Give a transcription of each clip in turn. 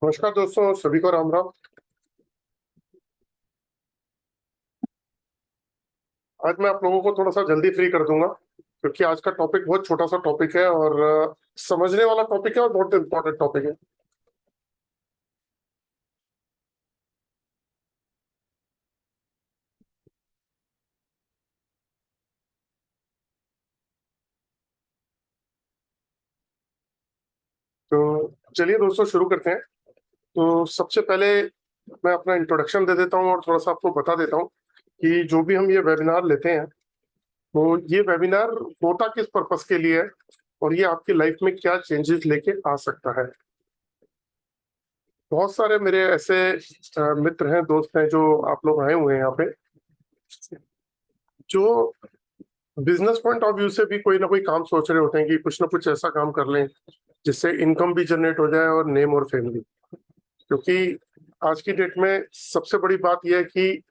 नमस्कार दोस्तों, सभी को राम राम। आज मैं आप लोगों को थोड़ा सा जल्दी फ्री कर दूंगा क्योंकि आज का टॉपिक बहुत छोटा सा टॉपिक है और समझने वाला टॉपिक है और बहुत इंपॉर्टेंट टॉपिक है। तो चलिए दोस्तों, शुरू करते हैं। तो सबसे पहले मैं अपना इंट्रोडक्शन दे देता हूँ और थोड़ा सा आपको बता देता हूँ कि जो भी हम ये वेबिनार लेते हैं, तो ये वेबिनार होता किस पर्पस के लिए है और ये आपकी लाइफ में क्या चेंजेस लेके आ सकता है। बहुत सारे मेरे ऐसे मित्र हैं, दोस्त हैं जो आप लोग आए हुए हैं यहाँ पे, जो बिजनेस पॉइंट ऑफ व्यू से भी कोई ना कोई काम सोच रहे होते हैं कि कुछ ना कुछ ऐसा काम कर लें जिससे इनकम भी जनरेट हो जाए और नेम और फेम भी। क्योंकि आज की डेट में सबसे बड़ी बात यह है कि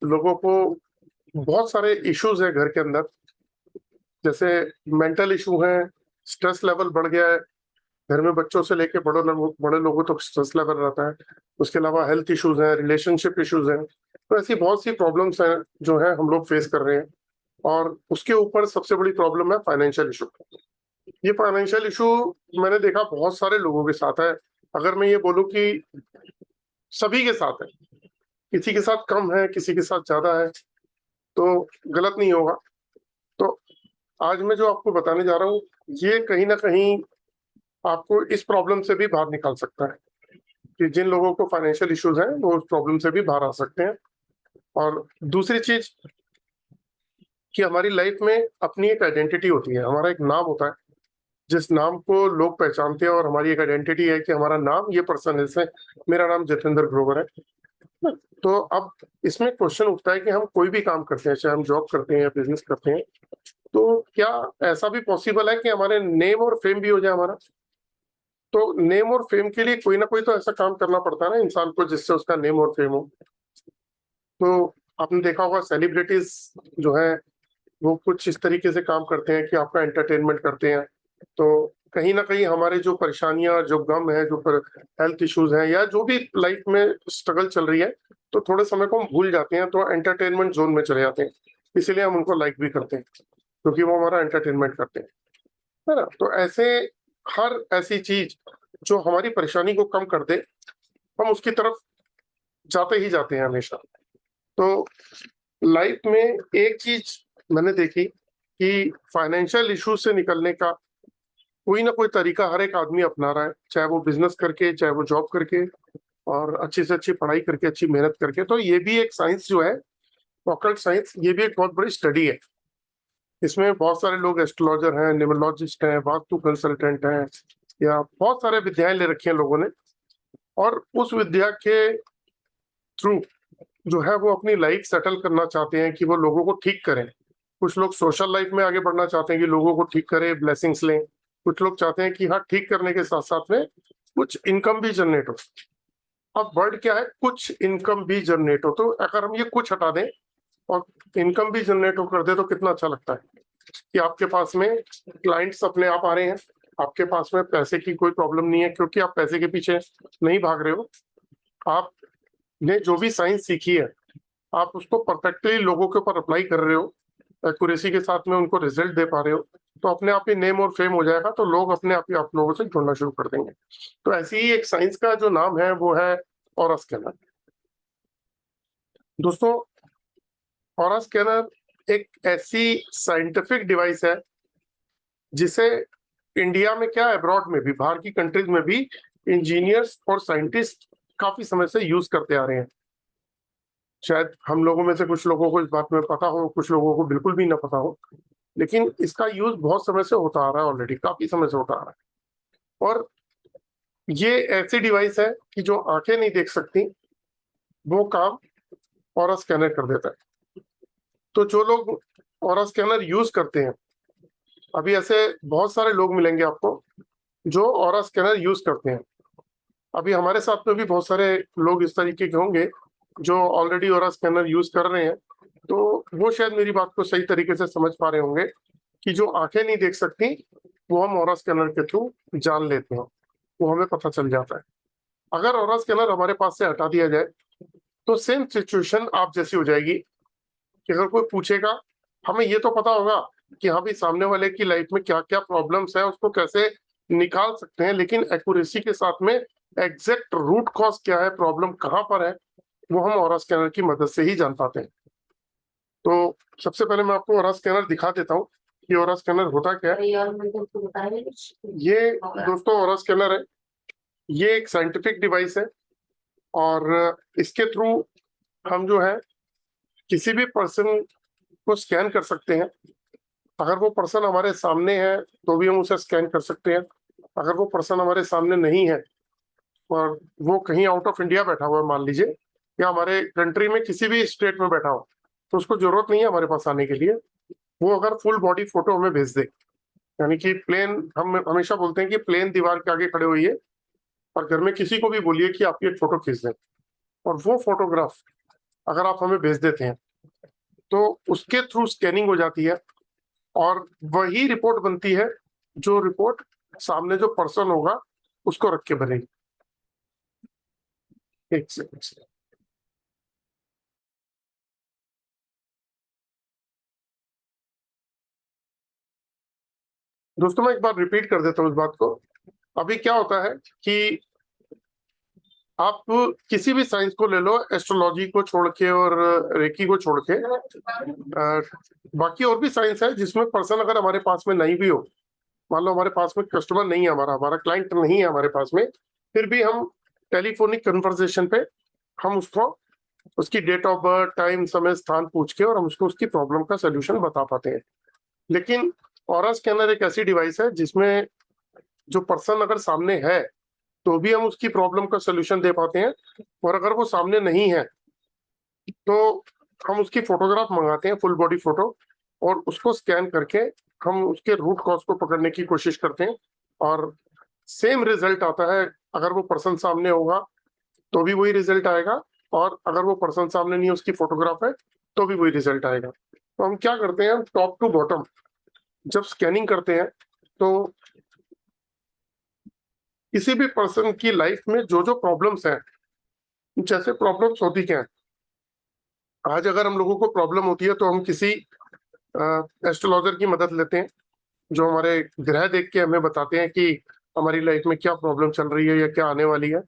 लोगों को बहुत सारे इश्यूज है घर के अंदर, जैसे मेंटल इशू है, स्ट्रेस लेवल बढ़ गया है। घर में बच्चों से लेके बड़े लोगों तक स्ट्रेस लेवल रहता है। उसके अलावा हेल्थ इश्यूज हैं, रिलेशनशिप इश्यूज हैं। तो ऐसी बहुत सी प्रॉब्लम्स हैं जो है हम लोग फेस कर रहे हैं। और उसके ऊपर सबसे बड़ी प्रॉब्लम है फाइनेंशियल इशू। ये फाइनेंशियल इशू मैंने देखा बहुत सारे लोगों के साथ है। अगर मैं ये बोलूं कि सभी के साथ है, किसी के साथ कम है, किसी के साथ ज्यादा है, तो गलत नहीं होगा। तो आज मैं जो आपको बताने जा रहा हूँ, ये कहीं ना कहीं आपको इस प्रॉब्लम से भी बाहर निकाल सकता है कि जिन लोगों को फाइनेंशियल इश्यूज हैं वो उस प्रॉब्लम से भी बाहर आ सकते हैं। और दूसरी चीज कि हमारी लाइफ में अपनी एक आइडेंटिटी होती है, हमारा एक नाम होता है जिस नाम को लोग पहचानते हैं। और हमारी एक आइडेंटिटी है कि हमारा नाम ये पर्सन है, जैसे मेरा नाम जितेंद्र ग्रोवर है। तो अब इसमें क्वेश्चन उठता है कि हम कोई भी काम करते हैं, चाहे हम जॉब करते हैं या बिजनेस करते हैं, तो क्या ऐसा भी पॉसिबल है कि हमारे नेम और फेम भी हो जाए हमारा। तो नेम और फेम के लिए कोई ना कोई तो ऐसा काम करना पड़ता है ना इंसान को, जिससे उसका नेम और फेम हो। तो आपने देखा होगा सेलिब्रिटीज जो है वो कुछ इस तरीके से काम करते हैं कि आपका एंटरटेनमेंट करते हैं। तो कहीं ना कहीं हमारे जो परेशानियां, जो गम है, जो हेल्थ इश्यूज हैं या जो भी लाइफ में स्ट्रगल चल रही है, तो थोड़े समय को हम भूल जाते हैं, तो एंटरटेनमेंट जोन में चले जाते हैं। इसीलिए हम उनको लाइक भी करते हैं क्योंकि वो हमारा एंटरटेनमेंट करते हैं, है ना। तो ऐसे हर ऐसी चीज जो हमारी परेशानी को कम कर दे, हम उसकी तरफ जाते ही जाते हैं हमेशा। तो लाइफ में एक चीज मैंने देखी कि फाइनेंशियल इशू से निकलने का कोई ना कोई तरीका हर एक आदमी अपना रहा है, चाहे वो बिजनेस करके, चाहे वो जॉब करके, और अच्छी से अच्छी पढ़ाई करके, अच्छी मेहनत करके। तो ये भी एक साइंस जो है, ऑकल्ट साइंस, ये भी एक बहुत बड़ी स्टडी है। इसमें बहुत सारे लोग एस्ट्रोलॉजर हैं, न्यूमरोलॉजिस्ट हैं, वास्तु कंसल्टेंट हैं, या बहुत सारे विद्याएं ले रखी हैं लोगों ने। और उस विद्या के थ्रू जो है वो अपनी लाइफ सेटल करना चाहते हैं कि वो लोगों को ठीक करें। कुछ लोग सोशल लाइफ में आगे बढ़ना चाहते हैं कि लोगों को ठीक करें, ब्लेसिंग्स लें। कुछ लोग चाहते हैं कि हाँ, ठीक करने के साथ साथ में कुछ इनकम भी जनरेट हो। अब वर्ड क्या है, कुछ इनकम भी जनरेट हो। तो अगर हम ये कुछ हटा दें और इनकम भी जनरेट हो कर दे, तो कितना अच्छा लगता है कि आपके पास में क्लाइंट्स अपने आप आ रहे हैं, आपके पास में पैसे की कोई प्रॉब्लम नहीं है क्योंकि आप पैसे के पीछे नहीं भाग रहे हो। आपने जो भी साइंस सीखी है, आप उसको परफेक्टली लोगों के ऊपर अप्लाई कर रहे हो, एक्यूरेसी के साथ में उनको रिजल्ट दे पा रहे हो, तो अपने आप ही नेम और फेम हो जाएगा। तो लोग अपने आप ही आप लोगों से जुड़ना शुरू कर देंगे। तो ऐसी ही एक साइंस का जो नाम है वो है ऑरा स्कैनर। दोस्तों, ऑरा स्कैनर एक ऐसी साइंटिफिक डिवाइस है जिसे इंडिया में क्या, अब्रॉड में भी, बाहर की कंट्रीज में भी इंजीनियर्स और साइंटिस्ट काफी समय से यूज करते आ रहे हैं। शायद हम लोगों में से कुछ लोगों को इस बात में पता हो, कुछ लोगों को बिल्कुल भी ना पता हो, लेकिन इसका यूज बहुत समय से होता आ रहा है, ऑलरेडी काफी समय से होता आ रहा है। और ये ऐसी डिवाइस है कि जो आंखें नहीं देख सकती वो काम ऑरा स्कैनर कर देता है। तो जो लोग ऑरा स्कैनर यूज करते हैं, अभी ऐसे बहुत सारे लोग मिलेंगे आपको जो ऑरा स्कैनर यूज करते हैं। अभी हमारे साथ में भी बहुत सारे लोग इस तरीके के होंगे जो ऑलरेडी ऑरा स्कैनर यूज कर रहे हैं। तो वो शायद मेरी बात को सही तरीके से समझ पा रहे होंगे कि जो आंखें नहीं देख सकती वो हम ऑरा स्कैनर के थ्रू जान लेते हैं, वो हमें पता चल जाता है। अगर ऑरा स्कैनर हमारे पास से हटा दिया जाए तो सेम सिचुएशन आप जैसी हो जाएगी कि अगर कोई पूछेगा, हमें ये तो पता होगा कि हाँ भाई सामने वाले की लाइफ में क्या क्या प्रॉब्लम्स है, उसको कैसे निकाल सकते हैं, लेकिन एक्यूरेसी के साथ में एग्जैक्ट रूट कॉज क्या है, प्रॉब्लम कहाँ पर है, वो हम ऑरा स्कैनर की मदद से ही जान पाते हैं। तो सबसे पहले मैं आपको ऑरा स्कैनर दिखा देता हूँ कि ऑरा स्कैनर होता क्या है। ये दोस्तों ऑरा स्कैनर है, ये एक साइंटिफिक डिवाइस है और इसके थ्रू हम जो है किसी भी पर्सन को स्कैन कर सकते हैं। अगर वो पर्सन हमारे सामने है तो भी हम उसे स्कैन कर सकते हैं। अगर वो पर्सन हमारे सामने नहीं है और वो कहीं आउट ऑफ इंडिया बैठा हुआ है मान लीजिए, या हमारे कंट्री में किसी भी स्टेट में बैठा हो, तो उसको जरूरत नहीं है हमारे पास आने के लिए। वो अगर फुल बॉडी फोटो हमें भेज दे, यानी कि प्लेन, हम हमेशा बोलते हैं कि प्लेन दीवार के आगे खड़े होइए और घर में किसी को भी बोलिए कि आपकी एक फोटो खींच दें, और वो फोटोग्राफ अगर आप हमें भेज देते हैं तो उसके थ्रू स्कैनिंग हो जाती है और वही रिपोर्ट बनती है जो रिपोर्ट सामने जो पर्सन होगा उसको रख के बनेगी। एक सेकंड। दोस्तों मैं एक बार रिपीट कर देता हूँ इस बात को। अभी क्या होता है कि आप किसी भी साइंस को ले लो, एस्ट्रोलॉजी को छोड़ के और रेकी को छोड़ के, बाकी और भी साइंस है जिसमें पर्सन अगर हमारे पास में नहीं भी हो, मान लो हमारे पास में कस्टमर नहीं है, हमारा हमारा क्लाइंट नहीं है हमारे पास में, फिर भी हम टेलीफोनिक कन्वर्सेशन पे हम उसको उसकी डेट ऑफ बर्थ, टाइम, समय, स्थान पूछ के और हम उसको उसकी प्रॉब्लम का सोल्यूशन बता पाते हैं। लेकिन ऑरा स्कैनर एक ऐसी डिवाइस है जिसमें जो पर्सन अगर सामने है तो भी हम उसकी प्रॉब्लम का सोल्यूशन दे पाते हैं, और अगर वो सामने नहीं है तो हम उसकी फोटोग्राफ मंगाते हैं, फुल बॉडी फोटो, और उसको स्कैन करके हम उसके रूट कॉज को पकड़ने की कोशिश करते हैं और सेम रिजल्ट आता है। अगर वो पर्सन सामने होगा तो भी वही रिजल्ट आएगा, और अगर वो पर्सन सामने नहीं है, उसकी फोटोग्राफ है, तो भी वही रिजल्ट आएगा। तो हम क्या करते हैं, टॉप टू बॉटम जब स्कैनिंग करते हैं तो किसी भी पर्सन की लाइफ में जो जो प्रॉब्लम्स हैं, जैसे प्रॉब्लम्स होती क्या है, आज अगर हम लोगों को प्रॉब्लम होती है तो हम किसी एस्ट्रोलॉजर की मदद लेते हैं जो हमारे ग्रह देख के हमें बताते हैं कि हमारी लाइफ में क्या प्रॉब्लम चल रही है या क्या आने वाली है,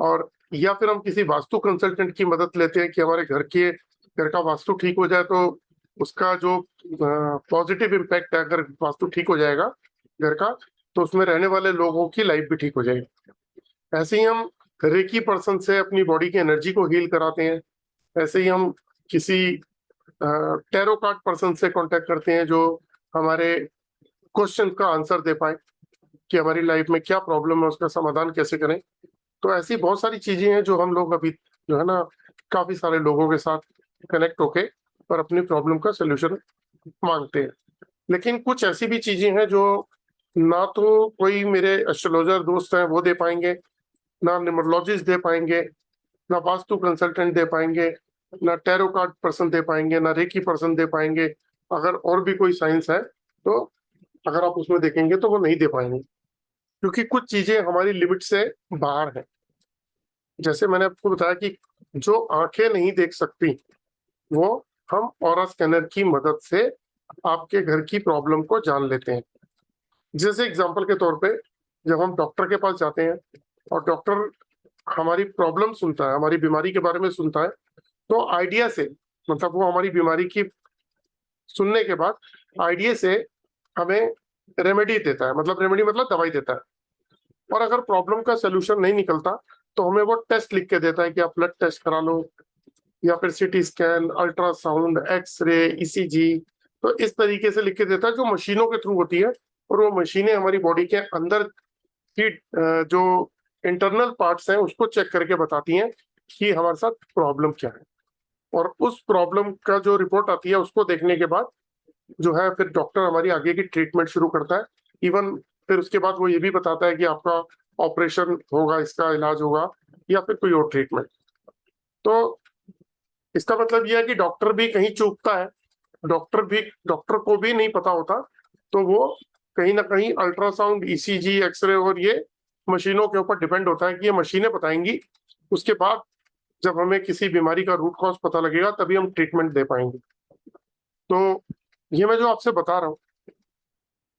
और या फिर हम किसी वास्तु कंसल्टेंट की मदद लेते हैं कि हमारे घर का वास्तु ठीक हो जाए तो उसका जो पॉजिटिव इम्पैक्ट है, अगर वास्तु ठीक हो जाएगा घर का, तो उसमें रहने वाले लोगों की लाइफ भी ठीक हो जाएगी। ऐसे ही हम रेकी पर्सन से अपनी बॉडी की एनर्जी को हील कराते हैं। ऐसे ही हम किसी टैरो कार्ड पर्सन से कांटेक्ट करते हैं जो हमारे क्वेश्चन का आंसर दे पाए कि हमारी लाइफ में क्या प्रॉब्लम है, उसका समाधान कैसे करें। तो ऐसी बहुत सारी चीजें हैं जो हम लोग अभी जो है ना काफी सारे लोगों के साथ कनेक्ट होके और अपनी प्रॉब्लम का सोल्यूशन मांगते हैं। लेकिन कुछ ऐसी भी चीजें हैं जो ना तो कोई मेरे एस्ट्रोलॉजर दोस्त हैं वो दे पाएंगे, ना न्यूमरोलॉजिस्ट दे पाएंगे, ना वास्तु कंसल्टेंट दे पाएंगे, ना टैरो कार्ड पर्सन दे पाएंगे, ना रेकी पर्सन दे पाएंगे। अगर और भी कोई साइंस है तो अगर आप उसमें देखेंगे तो वो नहीं दे पाएंगे, क्योंकि कुछ चीजें हमारी लिमिट से बाहर है। जैसे मैंने आपको बताया कि जो आंखें नहीं देख सकती वो हम ऑरा स्कैनर की मदद से आपके घर की प्रॉब्लम को जान लेते हैं। जैसे एग्जांपल के तौर पे जब हम डॉक्टर के पास जाते हैं और डॉक्टर हमारी प्रॉब्लम सुनता है, हमारी बीमारी के बारे में सुनता है, तो आइडिया से, मतलब वो हमारी बीमारी की सुनने के बाद आइडिया से हमें रेमेडी देता है, मतलब रेमेडी मतलब दवाई देता है। और अगर प्रॉब्लम का सोल्यूशन नहीं निकलता तो हमें वो टेस्ट लिख के देता है कि आप ब्लड टेस्ट करा लो, या फिर CT scan, ultrasound, x ray, ECG. तो इस तरीके से लिख के देता है जो मशीनों के थ्रू होती है, और वो मशीनें हमारी बॉडी के अंदर की जो इंटरनल पार्ट्स हैं उसको चेक करके बताती हैं कि हमारे साथ प्रॉब्लम क्या है। और उस प्रॉब्लम का जो रिपोर्ट आती है उसको देखने के बाद जो है फिर डॉक्टर हमारी आगे की ट्रीटमेंट शुरू करता है। इवन फिर उसके बाद वो ये भी बताता है कि आपका ऑपरेशन होगा, इसका इलाज होगा, या फिर कोई और ट्रीटमेंट। तो इसका मतलब यह है कि डॉक्टर भी कहीं चूकता है, डॉक्टर को भी नहीं पता होता, तो वो कहीं ना कहीं अल्ट्रासाउंड, ईसीजी, एक्सरे और ये मशीनों के ऊपर डिपेंड होता है कि ये मशीनें बताएंगी, उसके बाद जब हमें किसी बीमारी का रूट कॉज पता लगेगा तभी हम ट्रीटमेंट दे पाएंगे। तो ये मैं जो आपसे बता रहा हूँ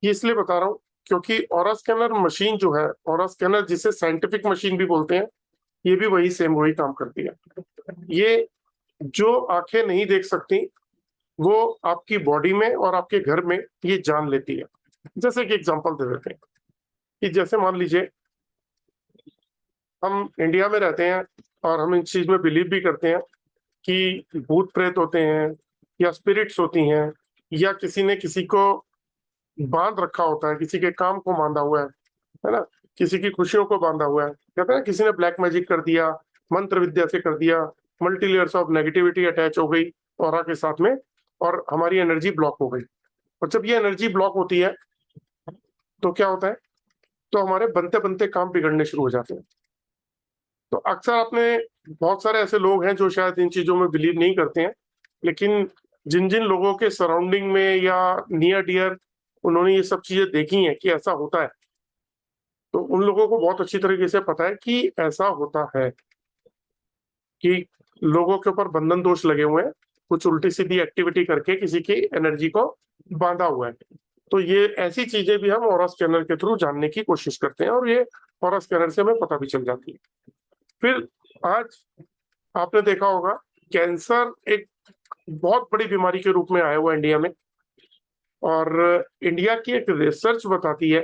ये इसलिए बता रहा हूँ क्योंकि ऑरा स्कैनर मशीन जो है, ऑरा स्कैनर जिसे साइंटिफिक मशीन भी बोलते हैं, ये भी वही सेम वही काम करती है। ये जो आंखें नहीं देख सकती वो आपकी बॉडी में और आपके घर में ये जान लेती है। जैसे कि एग्जांपल दे देते हैं कि जैसे मान लीजिए हम इंडिया में रहते हैं और हम इन चीज में बिलीव भी करते हैं कि भूत प्रेत होते हैं या स्पिरिट्स होती हैं या किसी ने किसी को बांध रखा होता है, किसी के काम को बांधा हुआ है ना, किसी की खुशियों को बांधा हुआ है। कहते हैं किसी ने ब्लैक मैजिक कर दिया, मंत्र विद्या से कर दिया, multi layers of negativity attach हो गई ऑरा के साथ में और हमारी एनर्जी ब्लॉक हो गई। और जब ये एनर्जी ब्लॉक होती है तो क्या होता है, तो हमारे बनते बनते काम बिगड़ने शुरू हो जाते हैं। तो अक्सर आपने बहुत सारे ऐसे लोग हैं जो शायद इन चीजों में बिलीव नहीं करते हैं, लेकिन जिन जिन लोगों के सराउंडिंग में या नियर डियर उन्होंने ये सब चीजें देखी हैं कि ऐसा होता है, तो उन लोगों को बहुत अच्छी तरीके से पता है कि ऐसा होता है कि लोगों के ऊपर बंधन दोष लगे हुए हैं, कुछ उल्टी सीधी एक्टिविटी करके किसी की एनर्जी को बांधा हुआ है। तो ये ऐसी चीजें भी हम ऑरा स्कैनर के थ्रू जानने की कोशिश करते हैं और ये ऑरा स्कैनर से हमें पता भी चल जाती है। फिर आज आपने देखा होगा कैंसर एक बहुत बड़ी बीमारी के रूप में आया हुआ इंडिया में, और इंडिया की एक रिसर्च बताती है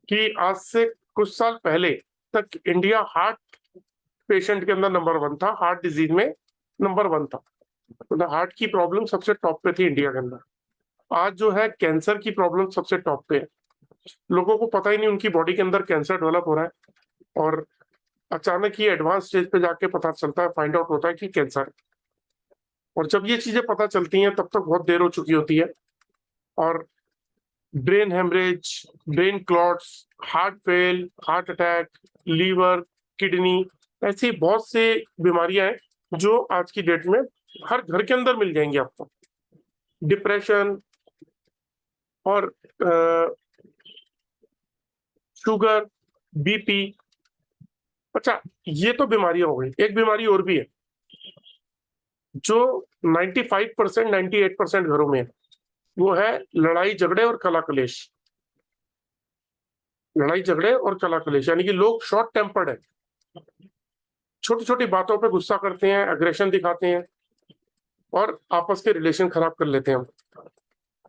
कि आज से कुछ साल पहले तक इंडिया हार्ट पेशेंट के अंदर नंबर 1 था, हार्ट डिजीज में नंबर 1 था, मतलब हार्ट की प्रॉब्लम सबसे टॉप पे थी इंडिया के अंदर। आज जो है कैंसर की प्रॉब्लम सबसे टॉप पे है। लोगों को पता ही नहीं उनकी बॉडी के अंदर कैंसर डेवलप हो रहा है और अचानक ही एडवांस स्टेज पे जाके पता चलता है, फाइंड आउट होता है कि कैंसर है। और जब ये चीजें पता चलती हैं तब तक बहुत देर हो चुकी होती है और brain haemorrhage, brain clots, heart fail, heart attack, liver, kidney, ऐसी बहुत सी बीमारियां हैं जो आज की डेट में हर घर के अंदर मिल जाएंगी आपको। डिप्रेशन और शुगर, बीपी। अच्छा, ये तो बीमारियां हो गई। एक बीमारी और भी है जो 95%, 98% घरों में है, वो है लड़ाई झगड़े और कला कलेश। लड़ाई झगड़े और कला कलेश यानी कि लोग शॉर्ट टेम्पर्ड है, छोटी छोटी बातों पे गुस्सा करते हैं, एग्रेशन दिखाते हैं और आपस के रिलेशन खराब कर लेते हैं।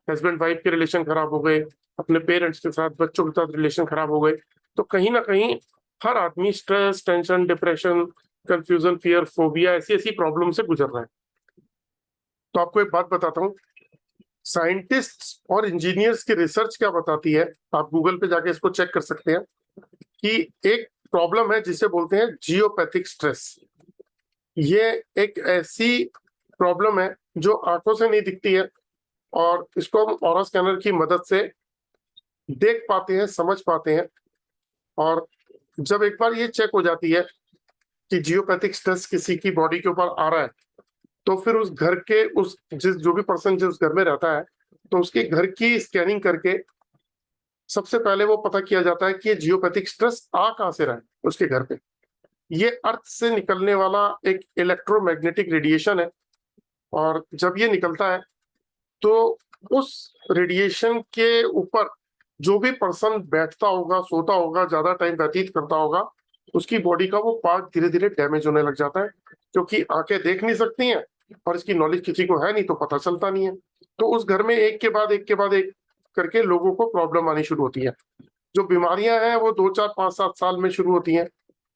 हस्बैंड वाइफ के रिलेशन खराब हो गए, अपने पेरेंट्स के साथ, बच्चों के साथ रिलेशन खराब हो गए। तो कहीं ना कहीं हर आदमी stress, tension, depression, confusion, fear, phobia, ऐसी ऐसी प्रॉब्लम से गुजर रहा है। तो आपको एक बात बताता हूँ, साइंटिस्ट और इंजीनियर्स की रिसर्च क्या बताती है, आप गूगल पे जाके इसको चेक कर सकते हैं कि एक प्रॉब्लम है जिसे बोलते हैं जियोपैथिक स्ट्रेस। ये एक ऐसी प्रॉब्लम है जो आंखों से नहीं दिखती है और इसको हम ऑरा स्कैनर की मदद से देख पाते हैं, समझ पाते हैं। और जब एक बार ये चेक हो जाती है कि जियोपैथिक स्ट्रेस किसी की बॉडी के ऊपर आ रहा है, तो फिर उस घर के उस जिस जो भी पर्सन जिस घर में रहता है, तो उसके घर की स्कैनिंग करके सबसे पहले वो पता किया जाता है कि ये जियोपैथिक स्ट्रेस आ कहां से रहा है उसके घर पे। ये अर्थ से निकलने वाला एक इलेक्ट्रोमैग्नेटिक रेडिएशन है और जब ये निकलता है तो उस रेडिएशन के ऊपर जो भी पर्सन बैठता होगा, सोता होगा, ज्यादा टाइम व्यतीत करता होगा, उसकी बॉडी का वो पार्ट धीरे धीरे डैमेज होने लग जाता है, क्योंकि आंखें देख नहीं सकती हैं और इसकी नॉलेज किसी को है नहीं तो पता चलता नहीं है। तो उस घर में एक के बाद एक के बाद एक करके लोगों को प्रॉब्लम आनी शुरू होती है। जो बीमारियां हैं वो 2, 4, 5, 7 साल में शुरू होती हैं,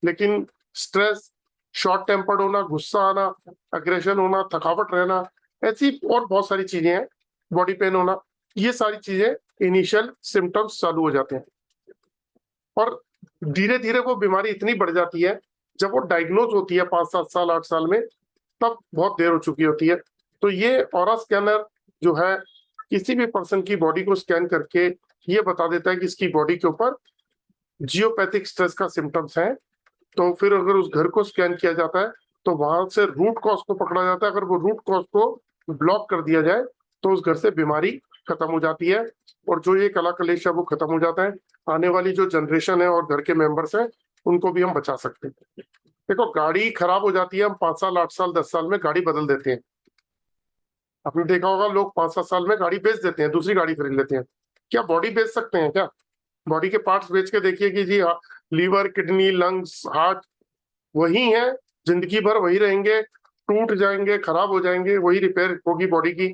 लेकिन स्ट्रेस, शॉर्ट टेम्पर्ड होना, गुस्सा आना, अग्रेशन होना, थकावट रहना, ऐसी और बहुत सारी चीजें हैं, बॉडी पेन होना, ये सारी चीजें इनिशियल सिम्टम्स चालू हो जाते हैं। और धीरे धीरे वो बीमारी इतनी बढ़ जाती है, जब वो डायग्नोज होती है 5, 7 साल, 8 साल में, तब बहुत देर हो चुकी होती है। तो ये ऑरा स्कैनर जो है किसी भी पर्सन की बॉडी को स्कैन करके ये बता देता है कि इसकी बॉडी के ऊपर जियोपैथिक स्ट्रेस का सिम्टम्स है। तो फिर अगर उस घर को स्कैन किया जाता है तो वहां से रूट कॉज को पकड़ा जाता है। अगर वो रूट कॉज को ब्लॉक कर दिया जाए तो उस घर से बीमारी खत्म हो जाती है और जो ये कला कलेश है वो खत्म हो जाता है। आने वाली जो जनरेशन है और घर के मेंबर्स हैं उनको भी हम बचा सकते हैं। देखो, गाड़ी खराब हो जाती है, हम 5 साल 8 साल 10 साल में गाड़ी बदल देते हैं। आपने देखा होगा, लोग 5-7 साल में गाड़ी बेच देते हैं, दूसरी गाड़ी खरीद लेते हैं। क्या बॉडी बेच सकते हैं क्या? बॉडी के पार्ट्स बेच के देखिए कि जी हाँ, लीवर, किडनी, लंग्स, हार्ट वही है, जिंदगी भर वही रहेंगे, टूट जाएंगे, खराब हो जाएंगे, वही रिपेयर होगी बॉडी की,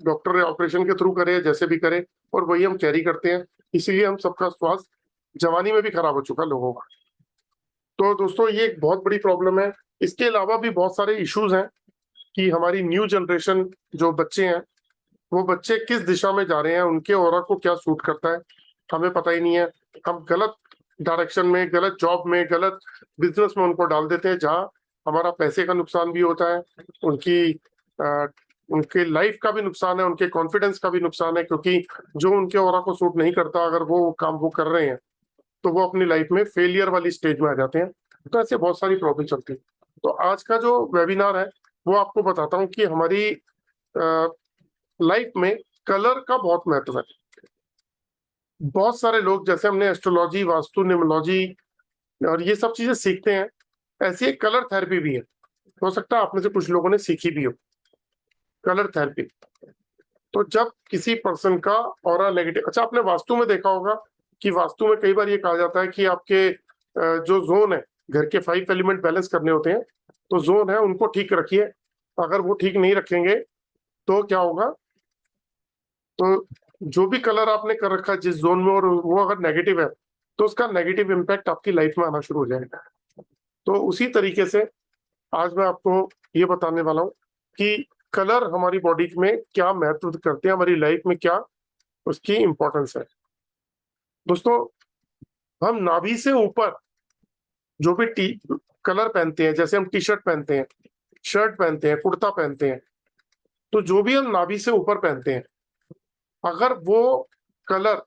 डॉक्टर ऑपरेशन के थ्रू करे जैसे भी करे, और वही हम कैरी करते हैं। इसीलिए हम सबका स्वास्थ्य जवानी में भी खराब हो चुका लोगों का। तो दोस्तों, ये एक बहुत बड़ी प्रॉब्लम है। इसके अलावा भी बहुत सारे इश्यूज हैं कि हमारी न्यू जनरेशन जो बच्चे हैं, वो बच्चे किस दिशा में जा रहे हैं, उनके ऑरा को क्या सूट करता है हमें पता ही नहीं है। हम गलत डायरेक्शन में, गलत जॉब में, गलत बिजनेस में उनको डाल देते हैं, जहाँ हमारा पैसे का नुकसान भी होता है, उनकी उनके लाइफ का भी नुकसान है, उनके कॉन्फिडेंस का भी नुकसान है, क्योंकि जो उनके ऑरा को सूट नहीं करता, अगर वो काम वो कर रहे हैं तो वो अपनी लाइफ में फेलियर वाली स्टेज में आ जाते हैं। तो ऐसे बहुत सारी प्रॉब्लम चलती है। तो आज का जो वेबिनार है वो आपको बताता हूँ कि हमारी लाइफ में कलर का बहुत महत्व है। बहुत सारे लोग, जैसे हमने एस्ट्रोलॉजी, वास्तु, न्यूमरोलॉजी और ये सब चीजें सीखते हैं, ऐसी एक कलर थेरेपी भी है। हो सकता है आप में से कुछ लोगों ने सीखी भी हो कलर थेरेपी। तो जब किसी पर्सन का ऑरा नेगेटिव, अच्छा आपने वास्तु में देखा होगा कि वास्तु में कई बार ये कहा जाता है कि आपके जो जोन है, घर के 5 एलिमेंट बैलेंस करने होते हैं, तो जोन है उनको ठीक रखिए। अगर वो ठीक नहीं रखेंगे तो क्या होगा, तो जो भी कलर आपने कर रखा है जिस जोन में, और वो अगर नेगेटिव है तो उसका नेगेटिव इम्पैक्ट आपकी लाइफ में आना शुरू हो जाएगा। तो उसी तरीके से आज मैं आपको ये बताने वाला हूँ कि कलर हमारी बॉडी में क्या महत्व करते हैं, हमारी लाइफ में क्या उसकी इंपॉर्टेंस है। दोस्तों, हम नाभि से ऊपर जो भी कलर पहनते हैं, जैसे हम टी शर्ट पहनते हैं, शर्ट पहनते हैं, कुर्ता पहनते हैं, तो जो भी हम नाभि से ऊपर पहनते हैं, अगर वो कलर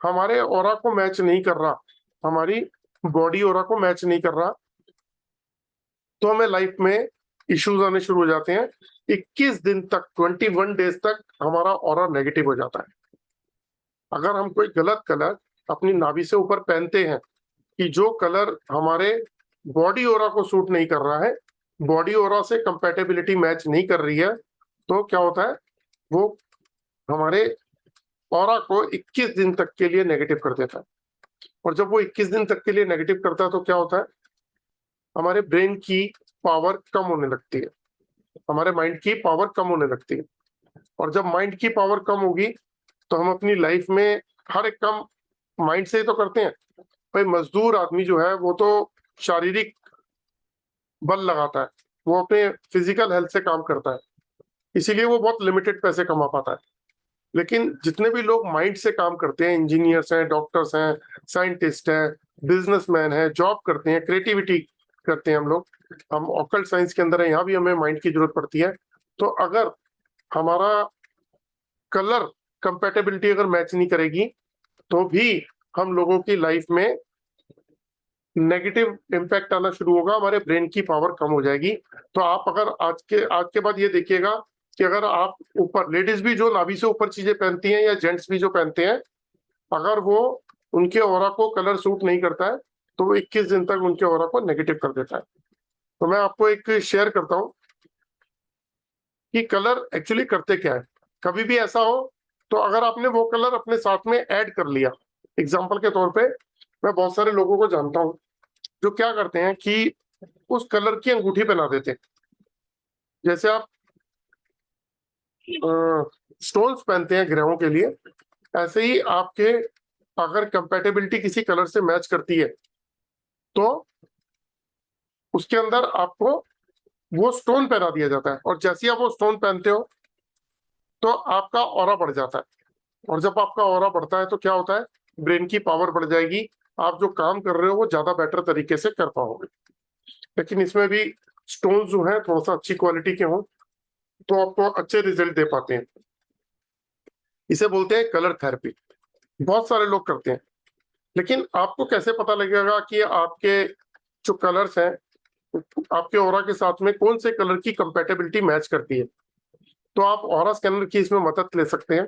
हमारे ऑरा को मैच नहीं कर रहा, हमारी बॉडी ऑरा को मैच नहीं कर रहा, तो हमें लाइफ में इश्यूज आने शुरू हो जाते हैं। 21 दिन तक, 21 डेज तक हमारा ऑरा नेगेटिव हो जाता है। अगर हम कोई गलत कलर अपनी नाभि से ऊपर पहनते हैं, कि जो कलर हमारे बॉडी ऑरा को सूट नहीं कर रहा है, बॉडी ऑरा से कंपैटिबिलिटी मैच नहीं कर रही है, तो क्या होता है, वो हमारे ऑरा को 21 दिन तक के लिए नेगेटिव कर देता है। और जब वो 21 दिन तक के लिए नेगेटिव करता है तो क्या होता है, हमारे ब्रेन की पावर कम होने लगती है, हमारे माइंड की पावर कम होने लगती है। और जब माइंड की पावर कम होगी तो हम अपनी लाइफ में हर एक काम माइंड से ही तो करते हैं। भाई, मजदूर आदमी जो है वो तो शारीरिक बल लगाता है, वो अपने फिजिकल हेल्थ से काम करता है, इसीलिए वो बहुत लिमिटेड पैसे कमा पाता है। लेकिन जितने भी लोग माइंड से काम करते हैं, इंजीनियर्स हैं, डॉक्टर्स हैं, साइंटिस्ट हैं, बिजनेसमैन हैं, जॉब करते हैं, क्रिएटिविटी करते हैं, हम ऑकल्ट साइंस के अंदर है, यहाँ भी हमें माइंड की जरूरत पड़ती है। तो अगर हमारा कलर कंपेटेबिलिटी अगर मैच नहीं करेगी तो भी हम लोगों की लाइफ में नेगेटिव इम्पैक्ट आना शुरू होगा, हमारे ब्रेन की पावर कम हो जाएगी। तो आप अगर आज के बाद ये देखिएगा कि अगर आप ऊपर, लेडीज भी जो नाभि से ऊपर चीजें पहनती हैं या जेंट्स भी जो पहनते हैं, अगर वो उनके ऑरा को कलर सूट नहीं करता है तो वो 21 दिन तक उनके ऑरा को नेगेटिव कर देता है। तो मैं आपको एक शेयर करता हूं कि कलर एक्चुअली करते क्या है। कभी भी ऐसा हो तो अगर आपने वो कलर अपने साथ में ऐड कर लिया, एग्जाम्पल के तौर पे मैं बहुत सारे लोगों को जानता हूं जो क्या करते हैं कि उस कलर की अंगूठी पहना देते हैं। जैसे आप स्टोन्स पहनते हैं ग्रहों के लिए, ऐसे ही आपके अगर कंपैटिबिलिटी किसी कलर से मैच करती है तो उसके अंदर आपको वो स्टोन पहना दिया जाता है, और जैसे ही आप वो स्टोन पहनते हो तो आपका ऑरा बढ़ जाता है। और जब आपका ऑरा बढ़ता है तो क्या होता है, ब्रेन की पावर बढ़ जाएगी, आप जो काम कर रहे हो वो ज्यादा बेटर तरीके से कर पाओगे। लेकिन इसमें भी स्टोन जो है थोड़ा सा अच्छी क्वालिटी के हों तो आपको अच्छे रिजल्ट दे पाते हैं। इसे बोलते हैं कलर थेरेपी, बहुत सारे लोग करते हैं। लेकिन आपको कैसे पता लगेगा कि आपके जो कलर्स हैं आपके ऑरा के साथ में कौन से कलर की कंपैटिबिलिटी मैच करती है? तो आप ऑरा स्कैनर की इसमें मदद ले सकते हैं।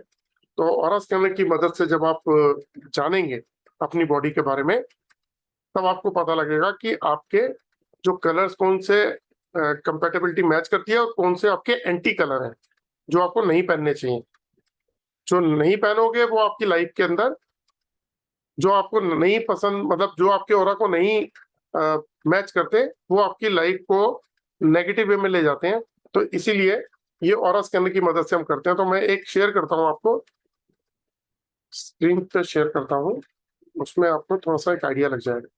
तो ऑरा स्कैनर की मदद से जब आप जानेंगे अपनी बॉडी के बारे में, तब आपको पता लगेगा कि आपके जो कलर्स कौन से कंपैटिबिलिटी मैच करती है और कौन से आपके एंटी कलर हैं जो आपको नहीं पहनने चाहिए। जो नहीं पहनोगे वो आपकी लाइफ के अंदर जो आपको नहीं पसंद, मतलब जो आपके ऑरा को नहीं मैच करते, वो आपकी लाइफ को नेगेटिव वे में ले जाते हैं। तो इसीलिए ये ऑरा स्कैनर की मदद से हम करते हैं। तो मैं एक शेयर करता हूं, आपको स्क्रीन पे शेयर करता हूं, उसमें आपको थोड़ा सा एक आइडिया लग जाएगा।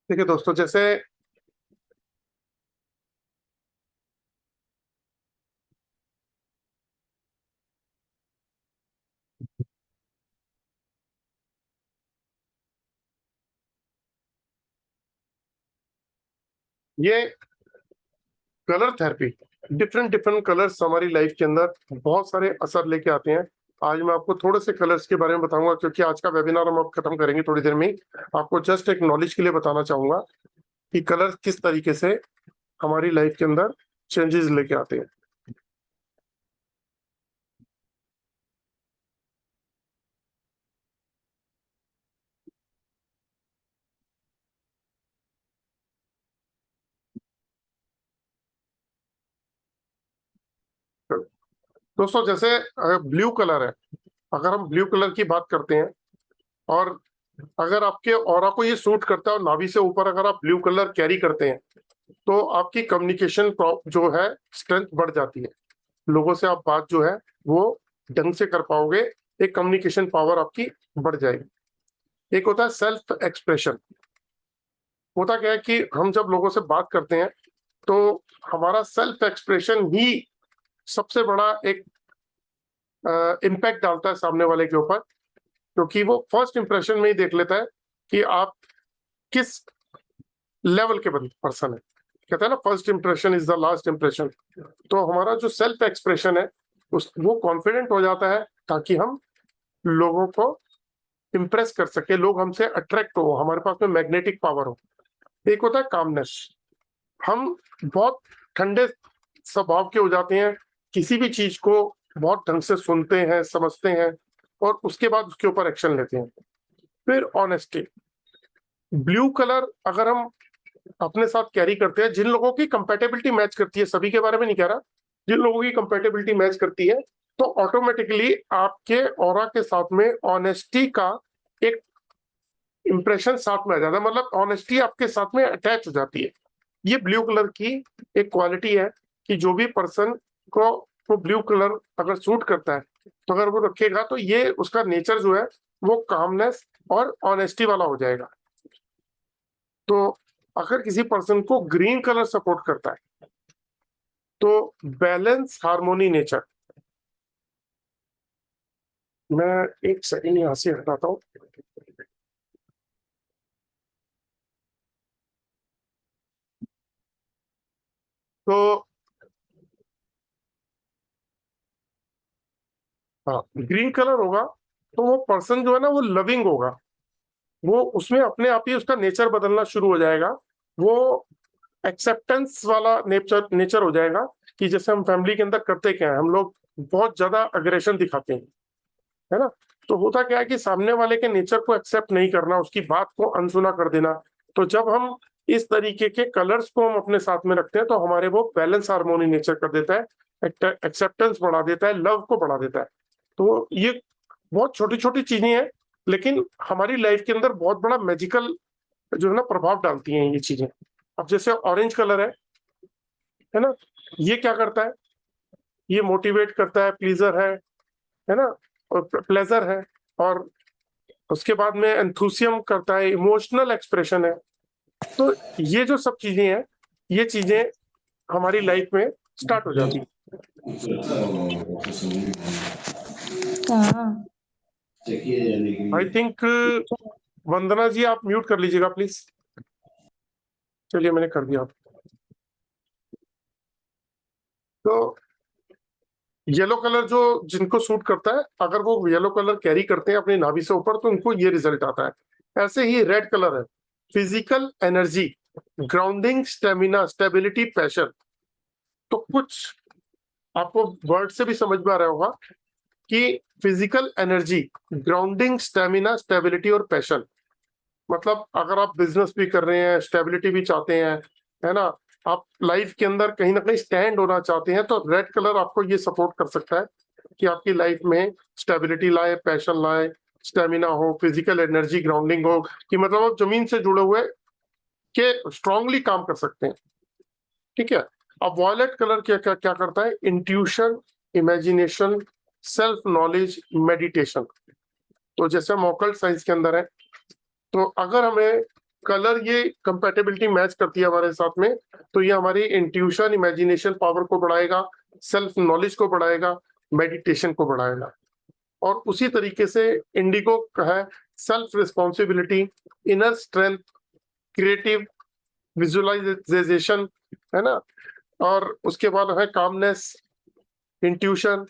देखिए दोस्तों, जैसे ये colour therapy, different different colours हमारी लाइफ के अंदर बहुत सारे असर लेके आते हैं। आज मैं आपको थोड़े से कलर्स के बारे में बताऊंगा, क्योंकि आज का वेबिनार हम अब खत्म करेंगे थोड़ी देर में ही। आपको जस्ट एक नॉलेज के लिए बताना चाहूंगा कि कलर किस तरीके से हमारी लाइफ के अंदर चेंजेस लेके आते हैं। दोस्तों, जैसे ब्लू कलर है, अगर हम ब्लू कलर की बात करते हैं और अगर आपके ऑरा को ये सूट करता है और नाभि से ऊपर अगर आप ब्लू कलर कैरी करते हैं, तो आपकी कम्युनिकेशन जो है स्ट्रेंथ बढ़ जाती है। लोगों से आप बात जो है वो ढंग से कर पाओगे, एक कम्युनिकेशन पावर आपकी बढ़ जाएगी। एक होता है सेल्फ एक्सप्रेशन। होता क्या है कि हम जब लोगों से बात करते हैं तो हमारा सेल्फ एक्सप्रेशन ही सबसे बड़ा एक इम्पैक्ट डालता है सामने वाले के ऊपर, क्योंकि वो फर्स्ट इंप्रेशन में ही देख लेता है कि आप किस लेवल के पर्सन है। कहते हैं ना, first impression is the last impression. तो हमारा जो सेल्फ एक्सप्रेशन है वो कॉन्फिडेंट हो जाता है, ताकि हम लोगों को इंप्रेस कर सके, लोग हमसे अट्रैक्ट हो, हमारे पास में मैग्नेटिक पावर हो। एक होता है कामनेस। हम बहुत ठंडे स्वभाव के हो जाते हैं, किसी भी चीज को बहुत ढंग से सुनते हैं, समझते हैं और उसके बाद उसके ऊपर एक्शन लेते हैं। फिर ऑनेस्टी। ब्लू कलर अगर हम अपने साथ कैरी करते हैं, जिन लोगों की कंपेटेबिलिटी मैच करती है, सभी के बारे में नहीं कह रहा, जिन लोगों की कंपेटेबिलिटी मैच करती है, तो ऑटोमेटिकली आपके ऑरा के साथ में ऑनेस्टी का एक इंप्रेशन साथ में आ जाता है। मतलब ऑनेस्टी आपके साथ में अटैच हो जाती है। ये ब्लू कलर की एक क्वालिटी है कि जो भी पर्सन को वो ब्लू कलर अगर सूट करता है, तो अगर वो रखेगा तो ये उसका नेचर जो है वो कामनेस और ऑनेस्टी वाला हो जाएगा। तो अगर किसी पर्सन को ग्रीन कलर सपोर्ट करता है, तो बैलेंस, हार्मोनी, नेचर। मैं एक सेकंड यहां से हटाता हूं। तो हाँ, ग्रीन कलर होगा तो वो पर्सन जो है ना वो लविंग होगा। वो उसमें अपने आप ही उसका नेचर बदलना शुरू हो जाएगा। वो एक्सेप्टेंस वाला नेचर नेचर हो जाएगा कि जैसे हम फैमिली के अंदर करते क्या है, हम लोग बहुत ज्यादा अग्रेशन दिखाते हैं, है ना। तो होता क्या है कि सामने वाले के नेचर को एक्सेप्ट नहीं करना, उसकी बात को अनसुना कर देना। तो जब हम इस तरीके के कलर्स को हम अपने साथ में रखते हैं, तो हमारे वो बैलेंस, हार्मोनी नेचर कर देता है, एक्सेप्टेंस बढ़ा देता है, लव को बढ़ा देता है। तो ये बहुत छोटी छोटी चीजें हैं, लेकिन हमारी लाइफ के अंदर बहुत बड़ा मैजिकल जो है ना प्रभाव डालती हैं ये चीजें। अब जैसे ऑरेंज कलर है ना, ये क्या करता है, ये मोटिवेट करता है, प्लीजर है ना, और प्लेजर है, और उसके बाद में एंथुसियम करता है, इमोशनल एक्सप्रेशन है। तो ये जो सब चीजें हैं, ये चीजें हमारी लाइफ में स्टार्ट हो जाती है। आई थिंक वंदना जी आप म्यूट कर लीजिएगा प्लीज। चलिए, मैंने कर दिया। तो येलो कलर जो जिनको सूट करता है, अगर वो येलो कलर कैरी करते हैं अपनी नाभि से ऊपर, तो उनको ये रिजल्ट आता है। ऐसे ही रेड कलर है, physical energy, grounding, stamina, stability, passion. तो कुछ आपको वर्ड से भी समझ में आ रहा होगा कि physical energy, grounding, stamina, stability और पैशन। मतलब अगर आप बिजनेस भी कर रहे हैं, स्टेबिलिटी भी चाहते हैं, है ना, आप लाइफ के अंदर कहीं ना कहीं स्टैंड होना चाहते हैं, तो रेड कलर आपको ये सपोर्ट कर सकता है कि आपकी लाइफ में स्टेबिलिटी लाए, पैशन लाए, स्टेमिना हो, फिजिकल एनर्जी, ग्राउंडिंग हो, कि मतलब आप जमीन से जुड़े हुए के स्ट्रांगली काम कर सकते हैं। ठीक है। अब वॉयलेट कलर क्या क्या क्या करता है? Intuition, imagination, self knowledge, meditation. तो जैसे हम ऑकल्ट साइंस के अंदर है, तो अगर हमें कलर ये कंपैटिबिलिटी मैच करती है हमारे साथ में, तो ये हमारी इंट्यूशन, इमेजिनेशन पावर को बढ़ाएगा, सेल्फ नॉलेज को बढ़ाएगा, मेडिटेशन को बढ़ाएगा। और उसी तरीके से इंडिगो का है self responsibility, inner strength, creative, visualisation, है ना, और उसके बाद है कामनेस, इंट्यूशन।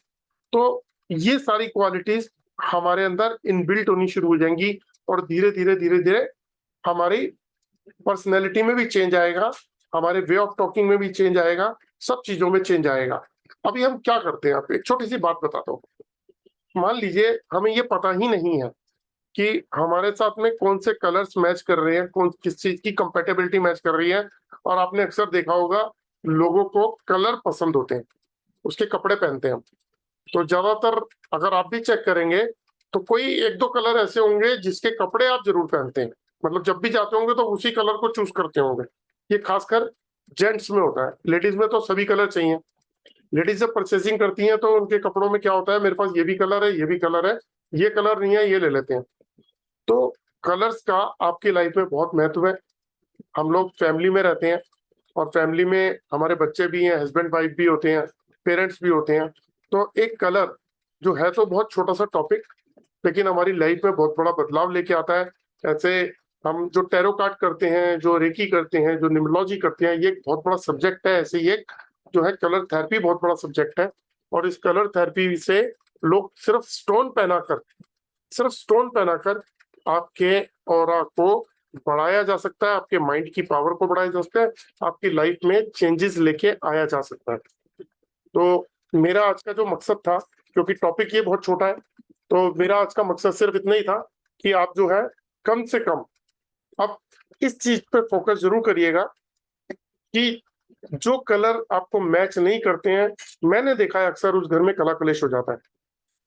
तो ये सारी क्वालिटीज हमारे अंदर इनबिल्ट होनी शुरू हो जाएंगी, और धीरे धीरे धीरे धीरे हमारी पर्सनैलिटी में भी चेंज आएगा, हमारे वे ऑफ टॉकिंग में भी चेंज आएगा, सब चीजों में चेंज आएगा। अभी हम क्या करते हैं, आपको एक छोटी सी बात बताता हूँ। मान लीजिए हमें ये पता ही नहीं है कि हमारे साथ में कौन से कलर्स मैच कर रहे हैं, कौन किस चीज की कंपेटेबिलिटी मैच कर रही है। और आपने अक्सर देखा होगा लोगों को कलर पसंद होते हैं, उसके कपड़े पहनते हैं। तो ज्यादातर अगर आप भी चेक करेंगे तो कोई एक दो कलर ऐसे होंगे जिसके कपड़े आप जरूर पहनते हैं, मतलब जब भी जाते होंगे तो उसी कलर को चूज करते होंगे। ये खासकर जेंट्स में होता है, लेडीज में तो सभी कलर चाहिए। लेडीज जब परचेसिंग करती हैं तो उनके कपड़ों में क्या होता है, मेरे पास ये भी कलर है, ये भी कलर है, ये कलर नहीं है, ये ले लेते हैं। तो कलर्स का आपकी लाइफ में बहुत महत्व है। हम लोग फैमिली में रहते हैं, और फैमिली में हमारे बच्चे भी हैं, हस्बैंड वाइफ भी होते हैं, पेरेंट्स भी होते हैं। तो एक कलर जो है तो बहुत छोटा सा टॉपिक, लेकिन हमारी लाइफ में बहुत बड़ा बदलाव लेके आता है। ऐसे हम जो टैरो कार्ड करते हैं, जो रेकी करते हैं, जो न्यूमरोलॉजी करते हैं, ये एक बहुत बड़ा सब्जेक्ट है। ऐसे ही एक जो है कलर थेरेपी बहुत बड़ा सब्जेक्ट है। और इस कलर थेरेपी से लोग सिर्फ स्टोन पहनाकर आपके ऑरा को बढ़ाया जा सकता है, आपके माइंड की पावर को बढ़ाया जा सकता है, आपकी लाइफ में चेंजेस लेके आया जा सकता है। तो मेरा आज का जो मकसद था, क्योंकि टॉपिक ये बहुत छोटा है, तो मेरा आज का मकसद सिर्फ इतना ही था कि आप जो है कम से कम अब इस चीज पे फोकस जरूर करिएगा कि जो कलर आपको मैच नहीं करते हैं, मैंने देखा है अक्सर उस घर में कला कलेश हो जाता है।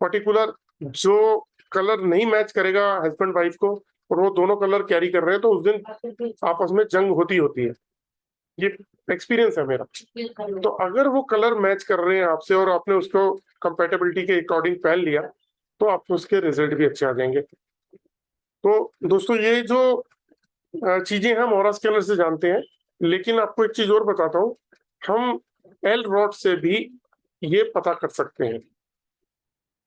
पर्टिकुलर जो कलर नहीं मैच करेगा हस्बैंड वाइफ को, और वो दोनों कलर कैरी कर रहे हैं, तो उस दिन आपस में जंग होती है। ये एक्सपीरियंस है मेरा। तो अगर वो कलर मैच कर रहे हैं आपसे और आपने उसको कंपेटेबिलिटी के अकॉर्डिंग पहन लिया, तो आपको उसके रिजल्ट भी अच्छे आ जाएंगे। तो दोस्तों ये जो चीजें हम ऑरा स्कैनर से जानते हैं, लेकिन आपको एक चीज और बताता हूँ, हम एल रॉड से भी ये पता कर सकते हैं।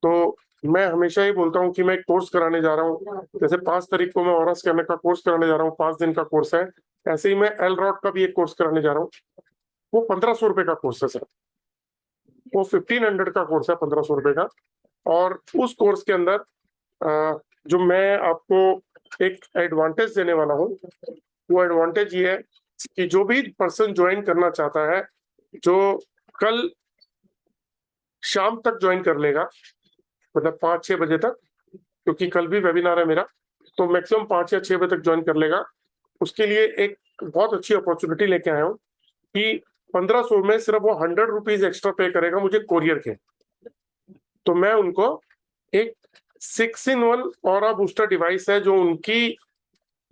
तो मैं हमेशा ही बोलता हूँ कि मैं एक कोर्स कराने जा रहा हूँ, जैसे 5 तारीख को मैं ऑरा स्कैनर का कोर्स कराने जा रहा हूँ, 5 दिन का कोर्स है। ऐसे ही मैं एल रॉड का भी एक कोर्स कराने जा रहा हूँ। वो 1500 रुपए का कोर्स है सर, वो 1500 का कोर्स है, 1500 रुपए का। और उस कोर्स के अंदर जो मैं आपको एक एडवांटेज देने वाला हूँ, वो एडवांटेज ये है कि जो भी पर्सन ज्वाइन करना चाहता है, जो कल शाम तक ज्वाइन कर लेगा, मतलब 5-6 बजे तक, क्योंकि कल भी वेबिनार है मेरा, तो मैक्सिमम 5 या 6 बजे तक ज्वाइन कर लेगा। उसके लिए एक बहुत अच्छी अपॉर्चुनिटी लेके आया हूँ कि 1500 में सिर्फ वो 100 रुपीज एक्स्ट्रा पे करेगा मुझे कोरियर के। तो मैं उनको एक 6-in-1 ऑरा बूस्टर डिवाइस है, जो उनकी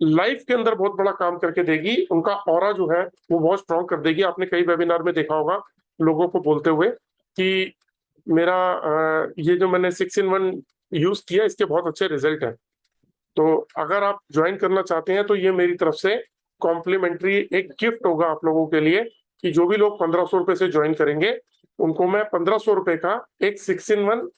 लाइफ के अंदर बहुत बड़ा काम करके देगी। उनका ऑरा जो है वो बहुत स्ट्रॉन्ग कर देगी। आपने कई वेबिनार में देखा होगा लोगों को बोलते हुए कि मेरा ये जो मैंने 6-in-1 यूज किया, इसके बहुत अच्छे रिजल्ट है। तो अगर आप ज्वाइन करना चाहते हैं, तो ये मेरी तरफ से कॉम्प्लीमेंट्री एक गिफ्ट होगा आप लोगों के लिए, कि जो भी लोग 1500 रुपए से ज्वाइन करेंगे, उनको मैं 1500 रुपए का एक 6-in-1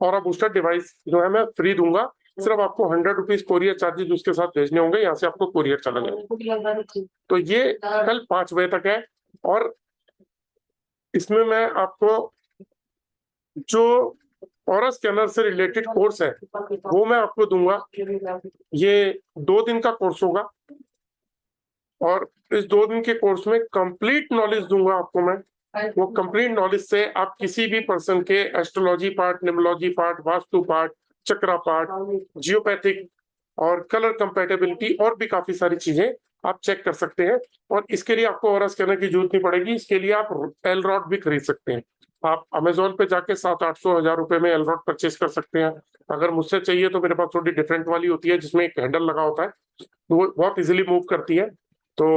ऑरा बूस्टर डिवाइस जो है मैं फ्री दूंगा। सिर्फ आपको 100 रुपीज कोरियर चार्जेस उसके साथ भेजने होंगे, यहाँ से आपको कोरियर चला जाएगा। तो ये कल 5 बजे तक है। और इसमें मैं आपको जो ऑरा स्कैनर से रिलेटेड कोर्स है वो मैं आपको दूंगा। ये 2 दिन का कोर्स होगा, और इस 2 दिन के कोर्स में कंप्लीट नॉलेज दूंगा आपको मैं वो कंप्लीट नॉलेज से आप किसी भी पर्सन के astrology part, numerology part, vastu part, chakra part, geopathic और कलर कंपैटिबिलिटी और भी काफी सारी चीजें आप चेक कर सकते हैं। और इसके लिए आपको ऑरा स्कैनर की जरूरत नहीं पड़ेगी। इसके लिए आप एल रॉड भी खरीद सकते हैं। आप अमेजोन पे जाके 700-800 हजार रुपए में एल रॉड परचेज कर सकते हैं। अगर मुझसे चाहिए तो मेरे पास थोड़ी डिफरेंट वाली होती है जिसमें एक हैंडल लगा होता है, तो वो बहुत इजीली मूव करती है। तो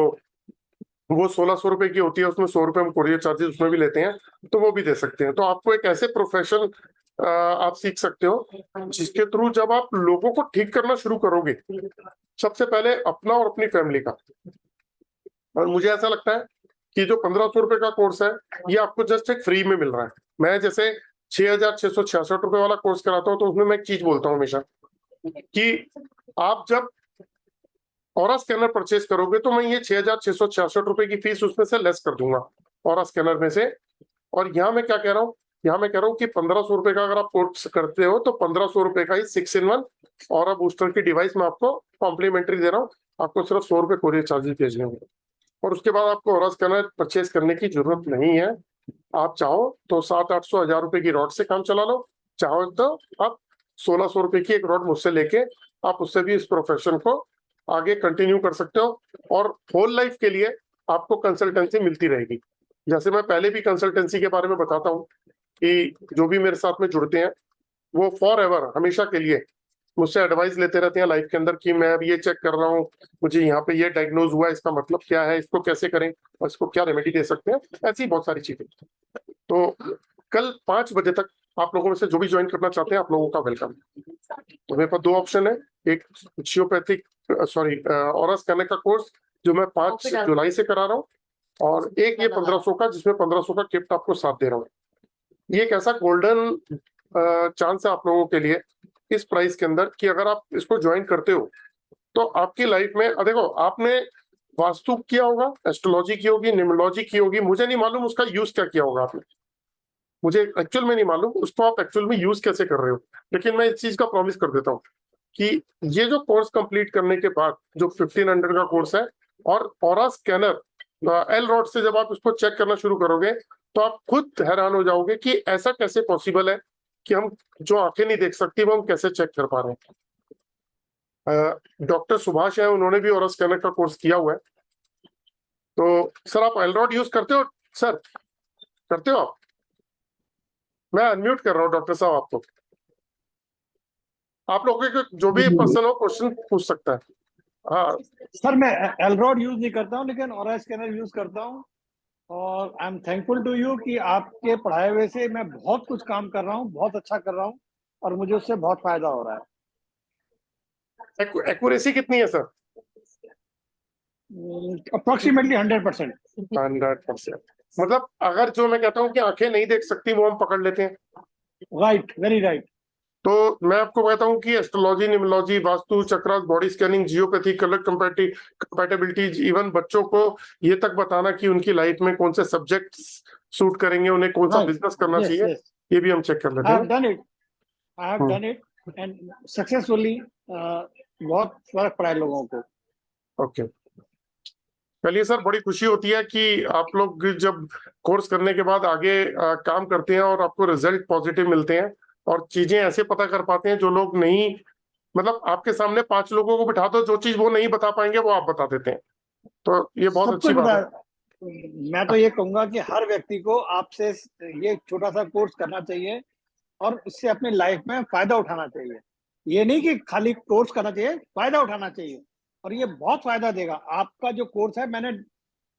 वो 1600 रुपए की होती है, उसमें 100 रुपए हम कोरियर चार्जेस उसमें भी लेते हैं, तो वो भी दे सकते हैं। तो आपको एक ऐसे प्रोफेशन आप सीख सकते हो जिसके थ्रू जब आप लोगों को ठीक करना शुरू करोगे, सबसे पहले अपना और अपनी फैमिली का। और मुझे ऐसा लगता है कि जो 1500 रुपए का कोर्स है ये आपको जस्ट एक फ्री में मिल रहा है। मैं जैसे 6666 रुपए वाला कोर्स कराता हूँ तो उसमें मैं एक चीज बोलता हूँ हमेशा कि आप जब ऑरा स्कैनर परचेज करोगे तो मैं ये 6666 रुपए की फीस उसमें से लेस कर दूंगा ऑरा स्कैनर में से। और यहाँ मैं क्या कह रहा हूँ, यहाँ मैं कह रहा हूँ कि 1500 रुपए का अगर आप कोर्स करते हो तो 1500 रुपए का ही 6-in-1 ऑरा बूस्टर की डिवाइस में आपको कॉम्प्लीमेंट्री दे रहा हूँ। आपको सिर्फ 100 रुपए कोरियर चार्जेस भेजने होंगे और उसके बाद आपको ऑरा स्कैनर परचेज करने की जरूरत नहीं है। आप चाहो तो 700-800 हजार रुपए की रॉड से काम चला लो, चाहो तो आप 1600 रुपए की एक रॉड मुझसे लेके आप उससे भी इस प्रोफेशन को आगे कंटिन्यू कर सकते हो। और होल लाइफ के लिए आपको कंसल्टेंसी मिलती रहेगी। जैसे मैं पहले भी कंसल्टेंसी के बारे में बताता हूँ कि जो भी मेरे साथ में जुड़ते हैं वो फॉर एवर हमेशा के लिए मुझसे एडवाइस लेते रहते हैं लाइफ के अंदर कि मैं अब ये चेक कर रहा हूँ, मुझे यहाँ पे ये डायग्नोज हुआ है, इसका मतलब क्या है, इसको कैसे करें और इसको क्या रेमेडी दे सकते हैं, ऐसी बहुत सारी चीजें। तो कल 5 बजे तक आप लोगों में से जो भी ज्वाइन करना चाहते हैं आप लोगों का वेलकम। तो मेरे पास 2 ऑप्शन है, एक जियोपैथिक ऑरा स्कैनर का कोर्स जो मैं 5 जुलाई से करा रहा हूँ और एक ये 1500 का जिसमें 1500 का गिफ्ट आपको साथ दे रहा हूँ। ये एक ऐसा गोल्डन चांस है आप लोगों के लिए इस प्राइस के अंदर कि अगर आप इसको ज्वाइन करते हो तो आपकी लाइफ में देखो आपने वास्तु किया होगा, एस्ट्रोलॉजी की होगी, न्यूमरोलॉजी की होगी, मुझे नहीं मालूम उसका यूज क्या किया होगा आपने, मुझे एक्चुअल में नहीं मालूम उसको आप एक्चुअल में यूज कैसे कर रहे हो। लेकिन मैं इस चीज का प्रॉमिस कर देता हूँ कि ये जो कोर्स कंप्लीट करने के बाद जो 1500 का कोर्स है और ऑरा स्कैनर एल रॉड से जब आप इसको चेक करना शुरू करोगे तो आप खुद हैरान हो जाओगे कि ऐसा कैसे पॉसिबल है कि हम जो आंखें नहीं देख सकती वो हम कैसे चेक कर पा रहे हैं। डॉक्टर सुभाष है, उन्होंने भी ऑरा स्कैनर का कोर्स किया हुआ है। तो सर आप एल रॉड यूज करते हो? सर करते हो आप? मैं अनम्यूट कर रहा हूँ डॉक्टर साहब आपको। आप लोगों के जो भी पर्सन हो क्वेश्चन पूछ सकता है। हाँ सर मैं एलरॉड यूज नहीं करता हूँ लेकिन ऑरा स्कैनर यूज करता हूँ और I am thankful to you कि आपके पढ़ाए हुए से मैं बहुत कुछ काम कर रहा हूँ, बहुत अच्छा कर रहा हूँ और मुझे उससे बहुत फायदा हो रहा है। एक्यूरेसी कितनी है सर? अप्रोक्सीमेटली 100%। 100%। मतलब अगर जो मैं कहता हूँ कि आंखें नहीं देख सकती वो हम पकड़ लेते हैं। Right, very right. तो मैं आपको कहता हूँ कि astrology, numerology, vastu, chakras, body scanning, geopathy, colour compatibility, even बच्चों को ये तक बताना कि उनकी लाइफ में कौन से सब्जेक्ट्स सूट करेंगे, उन्हें कौन सा बिजनेस करना चाहिए, ये भी हम चेक कर लेते हैं। आई have done it and successfully. बहुत फर्क पड़ा है लोगों को। ओके, चलिए सर, बड़ी खुशी होती है कि आप लोग जब कोर्स करने के बाद आगे काम करते हैं और आपको रिजल्ट पॉजिटिव मिलते हैं और चीजें ऐसे पता कर पाते हैं जो लोग नहीं, मतलब आपके सामने 5 लोगों को बिठा दो, जो चीज वो नहीं बता पाएंगे वो आप बता देते हैं, तो ये बहुत अच्छी बात है। मैं तो ये कहूंगा कि हर व्यक्ति को आपसे ये छोटा सा कोर्स करना चाहिए और इससे अपनी लाइफ में फायदा उठाना चाहिए। ये नहीं कि खाली कोर्स करना चाहिए, फायदा उठाना चाहिए और ये बहुत फायदा देगा। आपका जो कोर्स है मैंने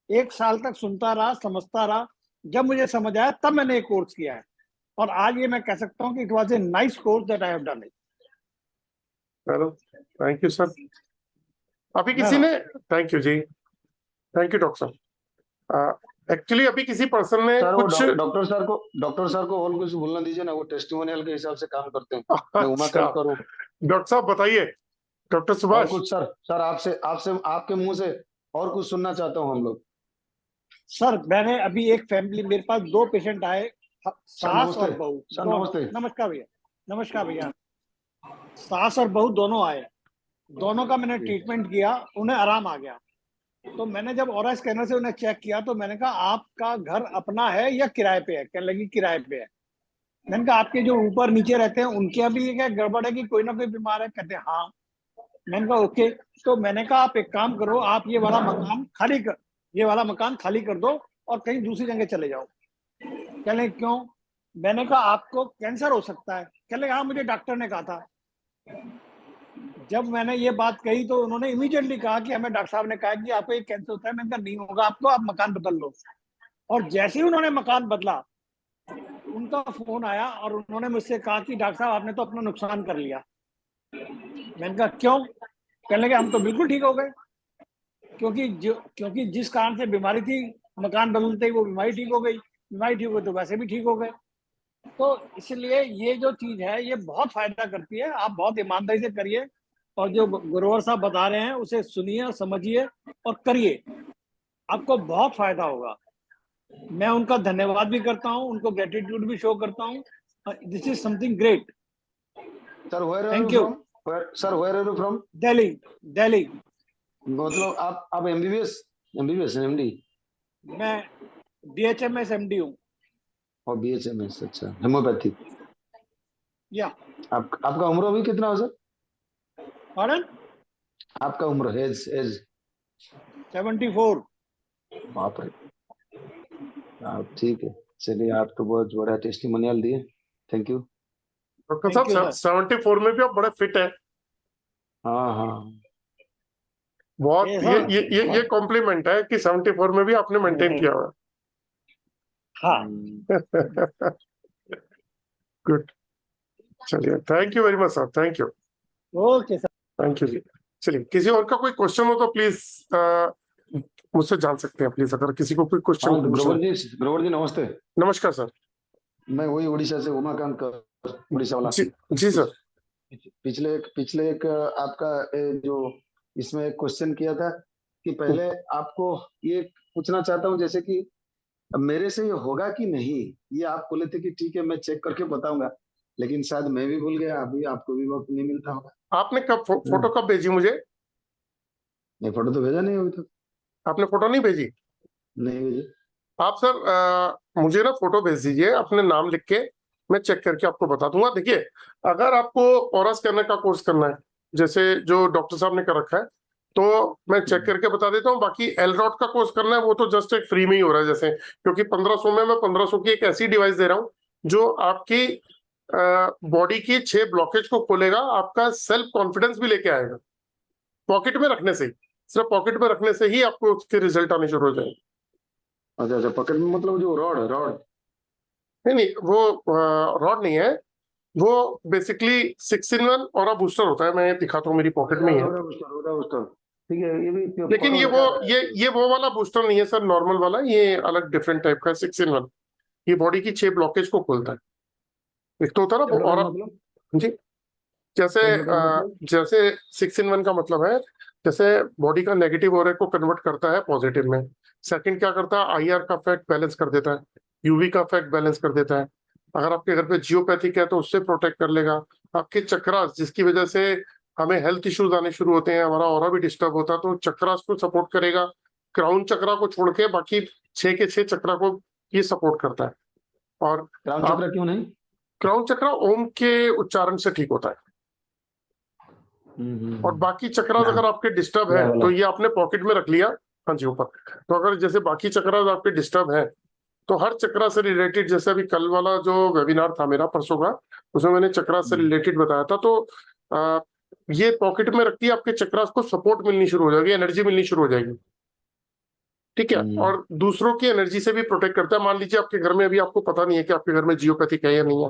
1 साल तक सुनता रहा, समझता रहा, जब मुझे समझ आया तब मैंने एक कोर्स किया है और आज ये मैं कह सकता हूँ कि it was a nice course that I have done it. चलो, थैंक यू सर। अभी किसी ने, थैंक यू जी, थैंक यू डॉक्टर साहब। एक्चुअली अभी किसी पर्सन ने कुछ डॉक्टर सर को और कुछ बोलना दीजिए ना, वो टेस्टिमोनियल के हिसाब से काम करते हैं। मैं उमाकांत करूं। डॉक्टर साहब बताइए, डॉक्टर सुभाष। कुछ सर आपसे आपके मुंह से और कुछ सुनना चाहता हूं हम लोग। सर मैंने अभी एक फैमिली, मेरे पास 2 पेशेंट आए, सास और बहू। सर नमस्ते। नमस्कार भैया। नमस्कार भैया। सास और बहू दोनों आए, दोनों का मैंने ट्रीटमेंट किया, उन्हें आराम आ गया। तो मैंने जब ऑरा स्कैनर से उन्हें चेक किया तो मैंने कहा आपका घर अपना है या किराए पे है? कहने लगी किराए पे है। मैंने कहा आपके जो ऊपर नीचे रहते हैं उनके अभी ये क्या गड़बड़ है कि कोई ना कोई बीमार है? कहते हैं हाँ। मैंने कहा ओके। तो मैंने कहा आप एक काम करो, आप ये वाला मकान खाली कर दो और कहीं दूसरी जगह चले जाओ। कहने लगे क्यों? मैंने कहा आपको कैंसर हो सकता है। कहने लगे हाँ मुझे डॉक्टर ने कहा था। जब मैंने ये बात कही तो उन्होंने इमीडिएटली कहा कि हमें डॉक्टर साहब ने कहा कि आपको ये कैंसर होता है। मैंने कहा नहीं होगा आपको, आप मकान बदल लो। और जैसे ही उन्होंने मकान बदला, उनका फोन आया और उन्होंने मुझसे कहा कि डॉक्टर साहब आपने तो अपना नुकसान कर लिया। मैंने कहा क्यों? कहने लगे हम तो बिल्कुल ठीक हो गए, क्योंकि जिस कारण से बीमारी थी, मकान बदलते ही वो बीमारी ठीक हो गई, बीमारी ठीक हो गई तो वैसे भी ठीक हो गए। तो इसलिए ये जो चीज है ये बहुत फायदा करती है, आप बहुत ईमानदारी से करिए और जो गुरवर साहब बता रहे हैं उसे सुनिए और समझिए और करिए, आपको बहुत फायदा होगा। मैं उनका धन्यवाद भी करता हूँ, उनको ग्रेटिट्यूड भी शो करता हूँ। This is something great. Sir where are thank you you. From? Sir where are you from? Delhi. Delhi. मतलब आप एमबीबीएस एमडी मैं DHMS MD हूँ। और बीएचएमएस? अच्छा, हेमोपैथी। या आपका उम्र अभी कितना हो सर? पॉर्डन? आपका उम्र एज? 74। बाप रे। आप ठीक है, चलिए, आप तो बहुत बड़ा टेस्टिमोनियल दिए। Thank you. Doctor thank you साहब सर। 74 में भी आप बड़े फिट है। हाँ हाँ। बहुत ये ये कॉम्प्लीमेंट है कि 74 में भी आपने मेंटेन किया हुआ हाँ। है। गुड। चलिए, thank you very much sir, thank you. Okay sir. Thank you जी। चलिए, किसी और का कोई क्वेश्चन हो तो प्लीज मुझसे जान सकते हैं प्लीज, अगर किसी को कोई क्वेश्चन हाँ, पूछना है। ग्रोवर जी नमस्ते। नमस्कार सर। मैं वही उड़ीसा से उमाकांत कर, उड़ीसा वाला। जी जी सर। पिछले एक आपका जो इसमें एक क्वेश्चन किया था कि पहले आपको ये पूछना चाहता हूँ, जैसे कि मेरे से ये होगा कि नहीं, ये आप बोले थे कि ठीक है मैं चेक करके बताऊंगा, लेकिन शायद मैं भी भूल गया, अभी आपको भी वक्त नहीं मिलता होगा। आपने कब फोटो कब भेजी मुझे? नहीं, फोटो तो भेजा नहीं अभी तक। आपने फोटो नहीं भेजी? नहीं भेजी। आप सर मुझे ना फोटो भेज दीजिए अपने नाम लिख के, मैं चेक करके आपको बता दूंगा। देखिए, अगर आपको ऑरा स्कैनर का कोर्स करना है, जैसे जो डॉक्टर साहब ने कर रखा है, तो मैं चेक करके बता देता हूँ। बाकी एलरॉड का कोर्स करना है वो तो जस्ट एक फ्री में ही हो रहा है, जैसे क्योंकि 1500 में मैं 1500 की एक ऐसी डिवाइस दे रहा हूँ जो आपकी बॉडी की 6 ब्लॉकेज को खोलेगा, आपका सेल्फ कॉन्फिडेंस भी लेके आएगा। पॉकेट में रखने से ही, सिर्फ पॉकेट में रखने से ही आपको उसके रिजल्ट आने शुरू हो जाएंगे। अच्छा अच्छा, पकड़ में मतलब जो रॉड रॉड? नहीं नहीं, वो रॉड नहीं है, वो बेसिकली 6-in-1 और बूस्टर होता है। मैं दिखाता हूँ, मेरी पॉकेट में ही है। ठीक है, ये भी लेकिन फोटो रखा है। ये वो वाला बूस्टर नहीं है सर, नॉर्मल वाला, ये अलग डिफरेंट टाइप का 6-in-1। ये बॉडी की 6 ब्लॉकेज को खोलता है। एक तो होता है ना क्या प्रकार और मतलब? जी, जैसे क्या प्रकार मतलब? जैसे 6-in-1 का मतलब है, जैसे बॉडी का नेगेटिव ऑरा को कन्वर्ट करता है पॉजिटिव में। सेकंड क्या करता है, IR का इफेक्ट बैलेंस कर देता है, UV का इफेक्ट बैलेंस कर देता है। अगर आपके घर पे जियोपैथिक है तो उससे प्रोटेक्ट कर लेगा। आपके चक्रास, जिसकी वजह से हमें हेल्थ इश्यूज आने शुरू होते हैं, हमारा ऑरा भी डिस्टर्ब होता है, तो चक्रास को सपोर्ट करेगा। क्राउन चक्रा को छोड़ के बाकी 6 के 6 चक्रा को ये सपोर्ट करता है। और राम आप, चक्र क्यों नहीं? क्राउन चक्रा ओम के उच्चारण से ठीक होता है। और बाकी चक्रास ध्यान, अगर आपके डिस्टर्ब है यह वाला। तो ये आपने पॉकेट में रख लिया। हाँ जी, ऊपर। तो अगर जैसे बाकी चक्रास आपके डिस्टर्ब है, तो हर चक्रा से रिलेटेड, जैसे अभी कल वाला जो वेबिनार था मेरा परसों का, उसमें मैंने चक्रा से रिलेटेड बताया था। तो आ, ये पॉकेट में रखती है, आपके चक्रास को सपोर्ट मिलनी शुरू हो जाएगी, एनर्जी मिलनी शुरू हो जाएगी। ठीक है। और दूसरों की एनर्जी से भी प्रोटेक्ट करता है। मान लीजिए आपके घर में, अभी आपको पता नहीं है कि आपके घर में जियोपैथिक है या नहीं है,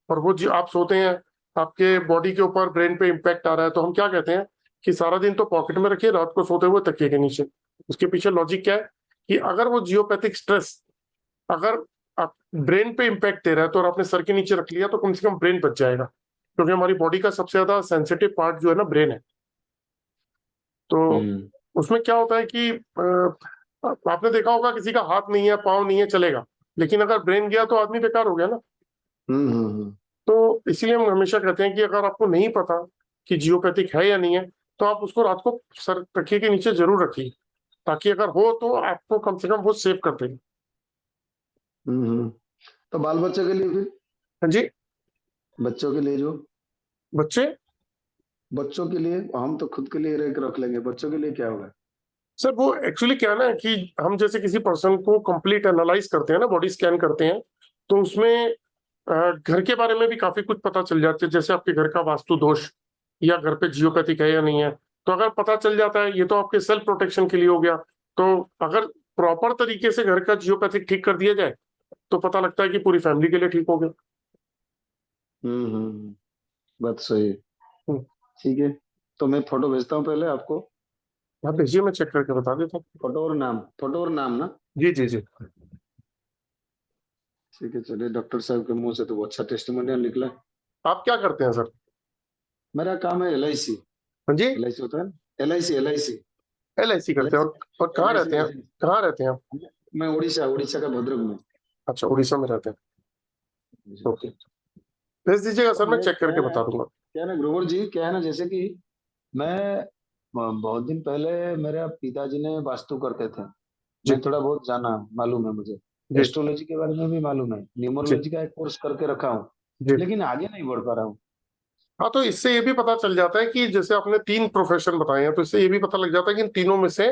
और वो आप सोते हैं, आपके बॉडी के ऊपर ब्रेन पे इम्पैक्ट आ रहा है, तो हम क्या कहते हैं कि सारा दिन तो पॉकेट में रखिए, रात को सोते हुए तकिए के नीचे। उसके पीछे लॉजिक क्या है कि अगर वो जियोपैथिक स्ट्रेस अगर आप ब्रेन पे इम्पैक्ट दे रहा है, तो और आपने सर के नीचे रख लिया, तो कम से कम ब्रेन बच जाएगा, क्योंकि हमारी बॉडी का सबसे ज्यादा सेंसिटिव पार्ट जो है ना, ब्रेन है। तो उसमें क्या होता है कि आपने देखा होगा, किसी का हाथ नहीं है, पाँव नहीं है, चलेगा, लेकिन अगर ब्रेन गया तो आदमी बेकार हो गया ना। तो इसीलिए हम हमेशा कहते हैं कि अगर आपको नहीं पता कि जियोपैथिक है या नहीं है, तो आप उसको रात को सर तकिए के नीचे जरूर रखिए। ताकि अगर हो तो आपको कम से कम वो सेव कर देंगे। तो बाल बच्चे के लिए फिर, हाँ जी। बच्चों के लिए जो, बच्चे, बच्चों के लिए हम तो खुद के लिए रख लेंगे, बच्चों के लिए क्या होगा? सर वो एक्चुअली क्या है ना कि हम जैसे किसी पर्सन को कंप्लीट एनालाइज करते हैं ना, बॉडी स्कैन करते हैं, तो उसमें घर के बारे में भी काफी कुछ पता चल जाता है, जैसे आपके घर का वास्तु दोष या घर पे जियोपैथिक है या नहीं है। तो अगर पता चल जाता है, ये तो आपके सेल्फ प्रोटेक्शन के लिए हो गया। तो अगर प्रॉपर तरीके से घर का जियोपैथिक ठीक कर दिया जाए तो पता लगता है कि पूरी फैमिली के लिए ठीक हो गया। बात सही है। हम्म, ठीक है, तो मैं फोटो भेजता हूँ पहले आपको। आप भेजिए, मैं चेक करके बता देता हूँ। फोटो और नाम ना। जी जी जी। ठीक है, चलिए, डॉक्टर साहब के मुंह से तो वो अच्छा टेस्टिमोनियल निकला। आप क्या करते हैं सर? मेरा काम है LIC। हाँ जी। LIC होता है ना, LIC LIC। LIC करते हैं, और कहाँ रहते हैं? LIC। कहाँ रहते हैं आप? मैं उड़ीसा उड़ीसा का भद्रक में। अच्छा, उड़ीसा में रहते हैं, ओके। भेज दीजिएगा तो सर, मैं मैं चेक करके बता दूंगा। क्या है ना ग्रोवर जी, क्या है ना, जैसे कि मैं बहुत दिन पहले मेरे पिताजी ने वास्तु करते थे। जी मैं थोड़ा बहुत जाना, मालूम है मुझे। जी एस्ट्रोलॉजी के बारे में भी मालूम है, जी न्यूमरोलॉजी का एक कोर्स करके रखा हूँ, जी। लेकिन आगे नहीं बढ़ पा रहा हूँ। हाँ, तो इससे ये भी पता चल जाता है कि जैसे आपने 3 प्रोफेशन बताए हैं, तो इससे ये भी पता लग जाता है कि इन तीनों में से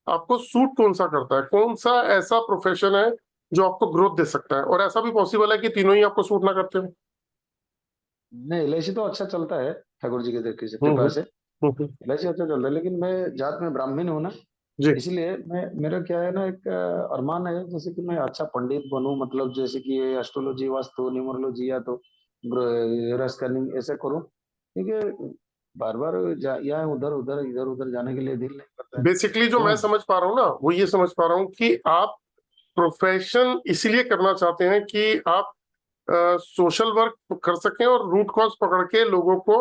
आपको सूट कौन सा करता है, कौन सा ऐसा प्रोफेशन है जो आपको ग्रोथ दे सकता है। और ऐसा भी पॉसिबल है कि तीनों ही आपको सूट ना करते हो। नहीं, LIC तो अच्छा चलता है, ठाकुर जी के हम्म कृपा हम्म से। हम्म। LIC अच्छा चलता है, लेकिन मैं जात में ब्राह्मण हूँ ना, जी इसलिए मैं, मेरा क्या है ना, एक अरमान है जैसे कि मैं अच्छा पंडित बनूं, मतलब जैसे कि एस्ट्रोलॉजी, वास्तु, न्यूमरोलॉजी या तो स्कैनिंग ऐसे करूं, क्योंकि बार बार यहाँ उधर उधर इधर उधर जाने के लिए दिल नहीं करता है। बेसिकली जो मैं क्यों? समझ पा रहा हूँ ना, वो ये समझ पा रहा हूँ कि आप प्रोफेशन इसलिए करना चाहते हैं कि आप सोशल वर्क कर सकें और रूट कॉज पकड़ के लोगों को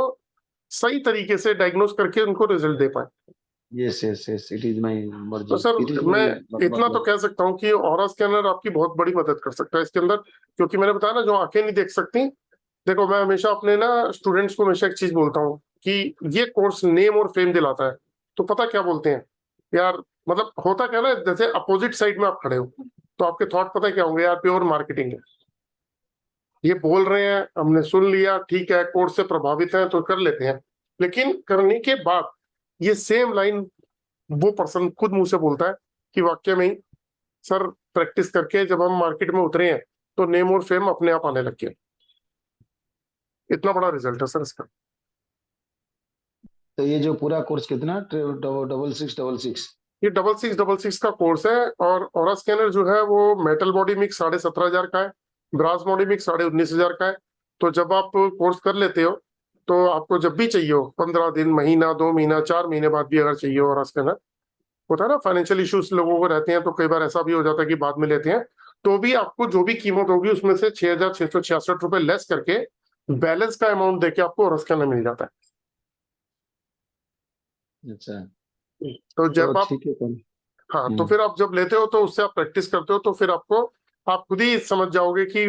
सही तरीके से डायग्नोस करके उनको रिजल्ट दे पाए। Yes yes yes, it is my तो मर्जी, सर इट इज मैं माई इतना तो मतलब। कह सकता हूँ कि ऑरा स्कैनर आपकी बहुत बड़ी मदद कर सकता है इसके अंदर, क्योंकि मैंने बताया ना, जो आंखें नहीं देख सकती। देखो, मैं हमेशा अपने ना स्टूडेंट्स को हमेशा एक चीज बोलता हूँ कि ये कोर्स नेम और फेम दिलाता है। तो पता क्या बोलते हैं यार, मतलब होता क्या ना, जैसे अपोजिट साइड में आप खड़े हो तो आपके थॉट पता क्या होंगे, यार प्योर मार्केटिंग है, ये बोल रहे हैं, हमने सुन लिया, ठीक है, कोर्स से प्रभावित है तो कर लेते हैं। लेकिन करने के बाद ये सेम लाइन वो पर्सन खुद मुंह से बोलता है कि वाकई में ही सर, प्रैक्टिस करके जब हम मार्केट में उतरे हैं तो नेम और फेम अपने आप आने लग गया। इतना बड़ा रिजल्ट है सर इसका। तो ये जो पूरा कोर्स कितना, 6666? ये 6666 का कोर्स है। और ऑरा स्कैनर जो है वो मेटल बॉडी मिक्स 17,500 का है, ब्रास बॉडी मिक्स 19,500 का है। तो जब आप कोर्स कर लेते हो तो आपको जब भी चाहिए हो, 15 दिन, महीना, 2 महीना, 4 महीने बाद भी अगर चाहिए हो ऑरा स्कैनर, होता है ना फाइनेंशियल इश्यूज लोगों को रहते हैं, तो कई बार ऐसा भी हो जाता है कि बाद में लेते हैं, तो भी आपको जो भी कीमत होगी उसमें से 6,666 रुपए लेस करके बैलेंस का अमाउंट देके आपको ऑरा स्कैनर मिल जाता अच्छा, है। तो तो जब आप, ठीक है तो। हाँ, तो हम्म फिर आप जब लेते हो तो उससे आप प्रैक्टिस करते हो, तो फिर आपको, आप खुद ही समझ जाओगे कि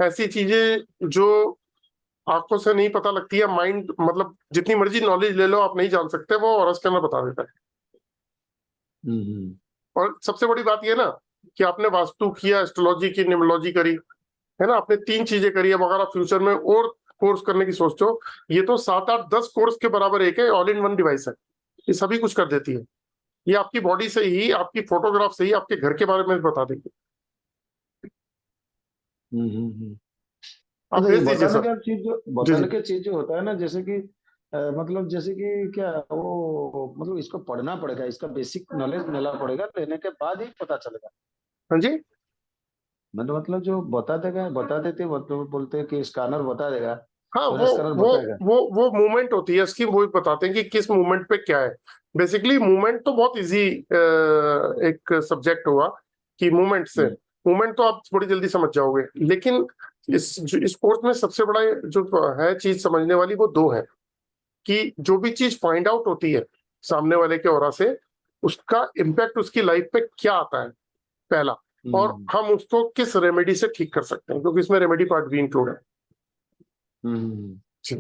ऐसी चीजें जो आंखों से नहीं पता लगती है, माइंड मतलब जितनी मर्जी नॉलेज ले लो आप नहीं जान सकते, वो ऑरा स्कैनर बता देता है। हम्म। और सबसे बड़ी बात ये ना कि आपने वास्तु किया, एस्ट्रोलॉजी की, न्यूमरोलॉजी करी, है ना, आपने 3 चीजें करी। अब अगर आप फ्यूचर में और कोर्स करने की सोचते हो, ये तो 7 8 10 कोर्स के बराबर एक है, ऑल इन वन डिवाइस है, ये सभी कुछ कर देती है। ये आपकी बॉडी से ही, आपकी फोटोग्राफ से ही आपके घर के बारे में बता देगी। हम्म। आप अच्छा, ये भेज दीजिए सर। जी जी। बताने का चीज जो होता है ना, जैसे कि मतलब जैसे कि क्या वो, मतलब इसको पढ़ना पड़ेगा, इसका बेसिक नॉलेज लेना पड़ेगा, लेने के बाद ही पता चलेगा। हाँ जी। मतलब जो बता देगा, बता देते, मतलब बोलते हैं कि स्कैनर बता देगा, हाँ, पूरा स्कैनर वो बताएगा। वो मूवमेंट होती है इसकी, वो बताते हैं कि किस मूवमेंट पे क्या है। बेसिकली मूवमेंट तो बहुत इजी एक सब्जेक्ट हुआ कि मूवमेंट से, हम्म मूवमेंट तो आप बड़ी जल्दी समझ जाओगे। लेकिन इस कोर्स में सबसे बड़ा जो है चीज समझने वाली, वो दो है कि जो भी चीज फाइंड आउट होती है सामने वाले के ऑरा से, उसका इम्पैक्ट उसकी लाइफ पे क्या आता है, पहला। और हम्म हम उसको किस रेमेडी से ठीक कर सकते हैं, क्योंकि इसमें रेमेडी पार्ट भी इंक्लूड है। हम्म। जी।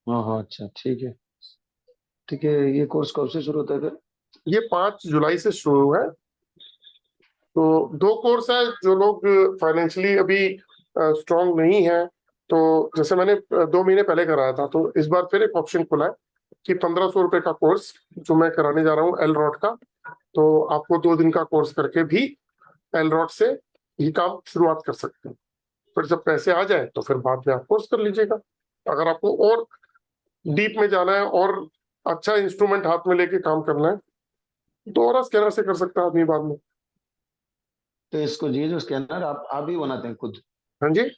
हाँ हाँ, अच्छा, ठीक है। ठीक है, ये कोर्स कब से शुरू होता है फिर? ये 5 जुलाई से शुरू हुआ है। तो 2 कोर्स है, जो लोग फाइनेंशियली अभी स्ट्रांग नहीं है, तो जैसे मैंने 2 महीने पहले कराया था, तो इस बार फिर एक ऑप्शन खुला है कि 1500 रुपए का कोर्स जो मैं कराने जा रहा हूँ एल रॉड का, तो आपको 2 दिन का कोर्स करके भी एल रॉड से ये काम शुरुआत कर सकते हैं। फिर जब पैसे आ जाए तो फिर बाद में आप कोर्स कर लीजिएगा। अगर आपको और डीप में जाना है और अच्छा इंस्ट्रूमेंट हाथ में लेके काम करना है तो और स्कैनर से कर सकता है आदमी बाद में। तो इसको ये जो स्कैनर आप ही बनाते हैं खुद? हाँ जी,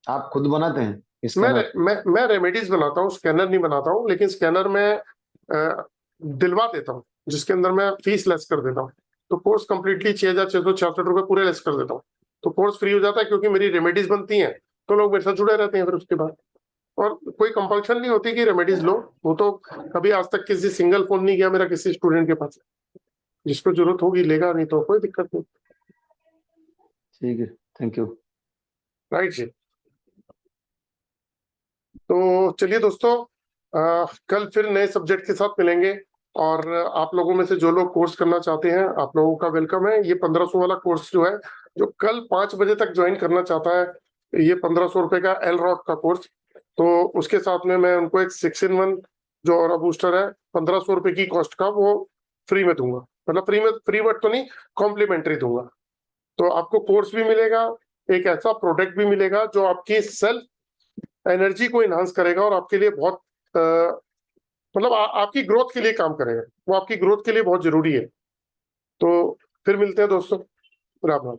आप खुद बनाते हैं मैं स्कैनर? मैं रेमेडीज बनाता हूँ, स्कैनर नहीं बनाता हूँ, लेकिन स्कैनर में दिलवा देता हूँ, जिसके अंदर मैं फीस लेस कर देता हूँ। तो कोर्स कंप्लीटली 6,666 रुपए पूरे लेस कर देता हूँ, तो कोर्स फ्री हो जाता है, क्योंकि मेरी रेमेडीज बनती हैं तो लोग मेरे साथ जुड़े रहते हैं फिर उसके बाद। और कोई कंपल्शन नहीं होती कि रेमेडीज लो, वो तो कभी आज तक किसी सिंगल फोन नहीं गया मेरा किसी स्टूडेंट के पास, जिसको जरूरत होगी लेगा, नहीं तो कोई दिक्कत नहीं। ठीक है, थैंक यू। राइट जी। तो चलिए दोस्तों, कल फिर नए सब्जेक्ट के साथ मिलेंगे, और आप लोगों में से जो लोग कोर्स करना चाहते हैं आप लोगों का वेलकम है। ये 1500 वाला कोर्स जो है, जो कल 5 बजे तक ज्वाइन करना चाहता है, ये 1500 रुपए का एल रॉड का कोर्स, तो उसके साथ में मैं उनको एक 6-in-1 जो और बूस्टर है 1500 रुपए की कॉस्ट का, वो फ्री में दूंगा। मतलब फ्री वर्ड तो नहीं, कॉम्प्लीमेंट्री दूंगा। तो आपको कोर्स भी मिलेगा, एक ऐसा प्रोडक्ट भी मिलेगा जो आपकी सेल्फ एनर्जी को इनहांस करेगा और आपके लिए बहुत मतलब आपकी ग्रोथ के लिए काम करेगा। वो आपकी ग्रोथ के लिए बहुत जरूरी है। तो फिर मिलते हैं दोस्तों, राम राम।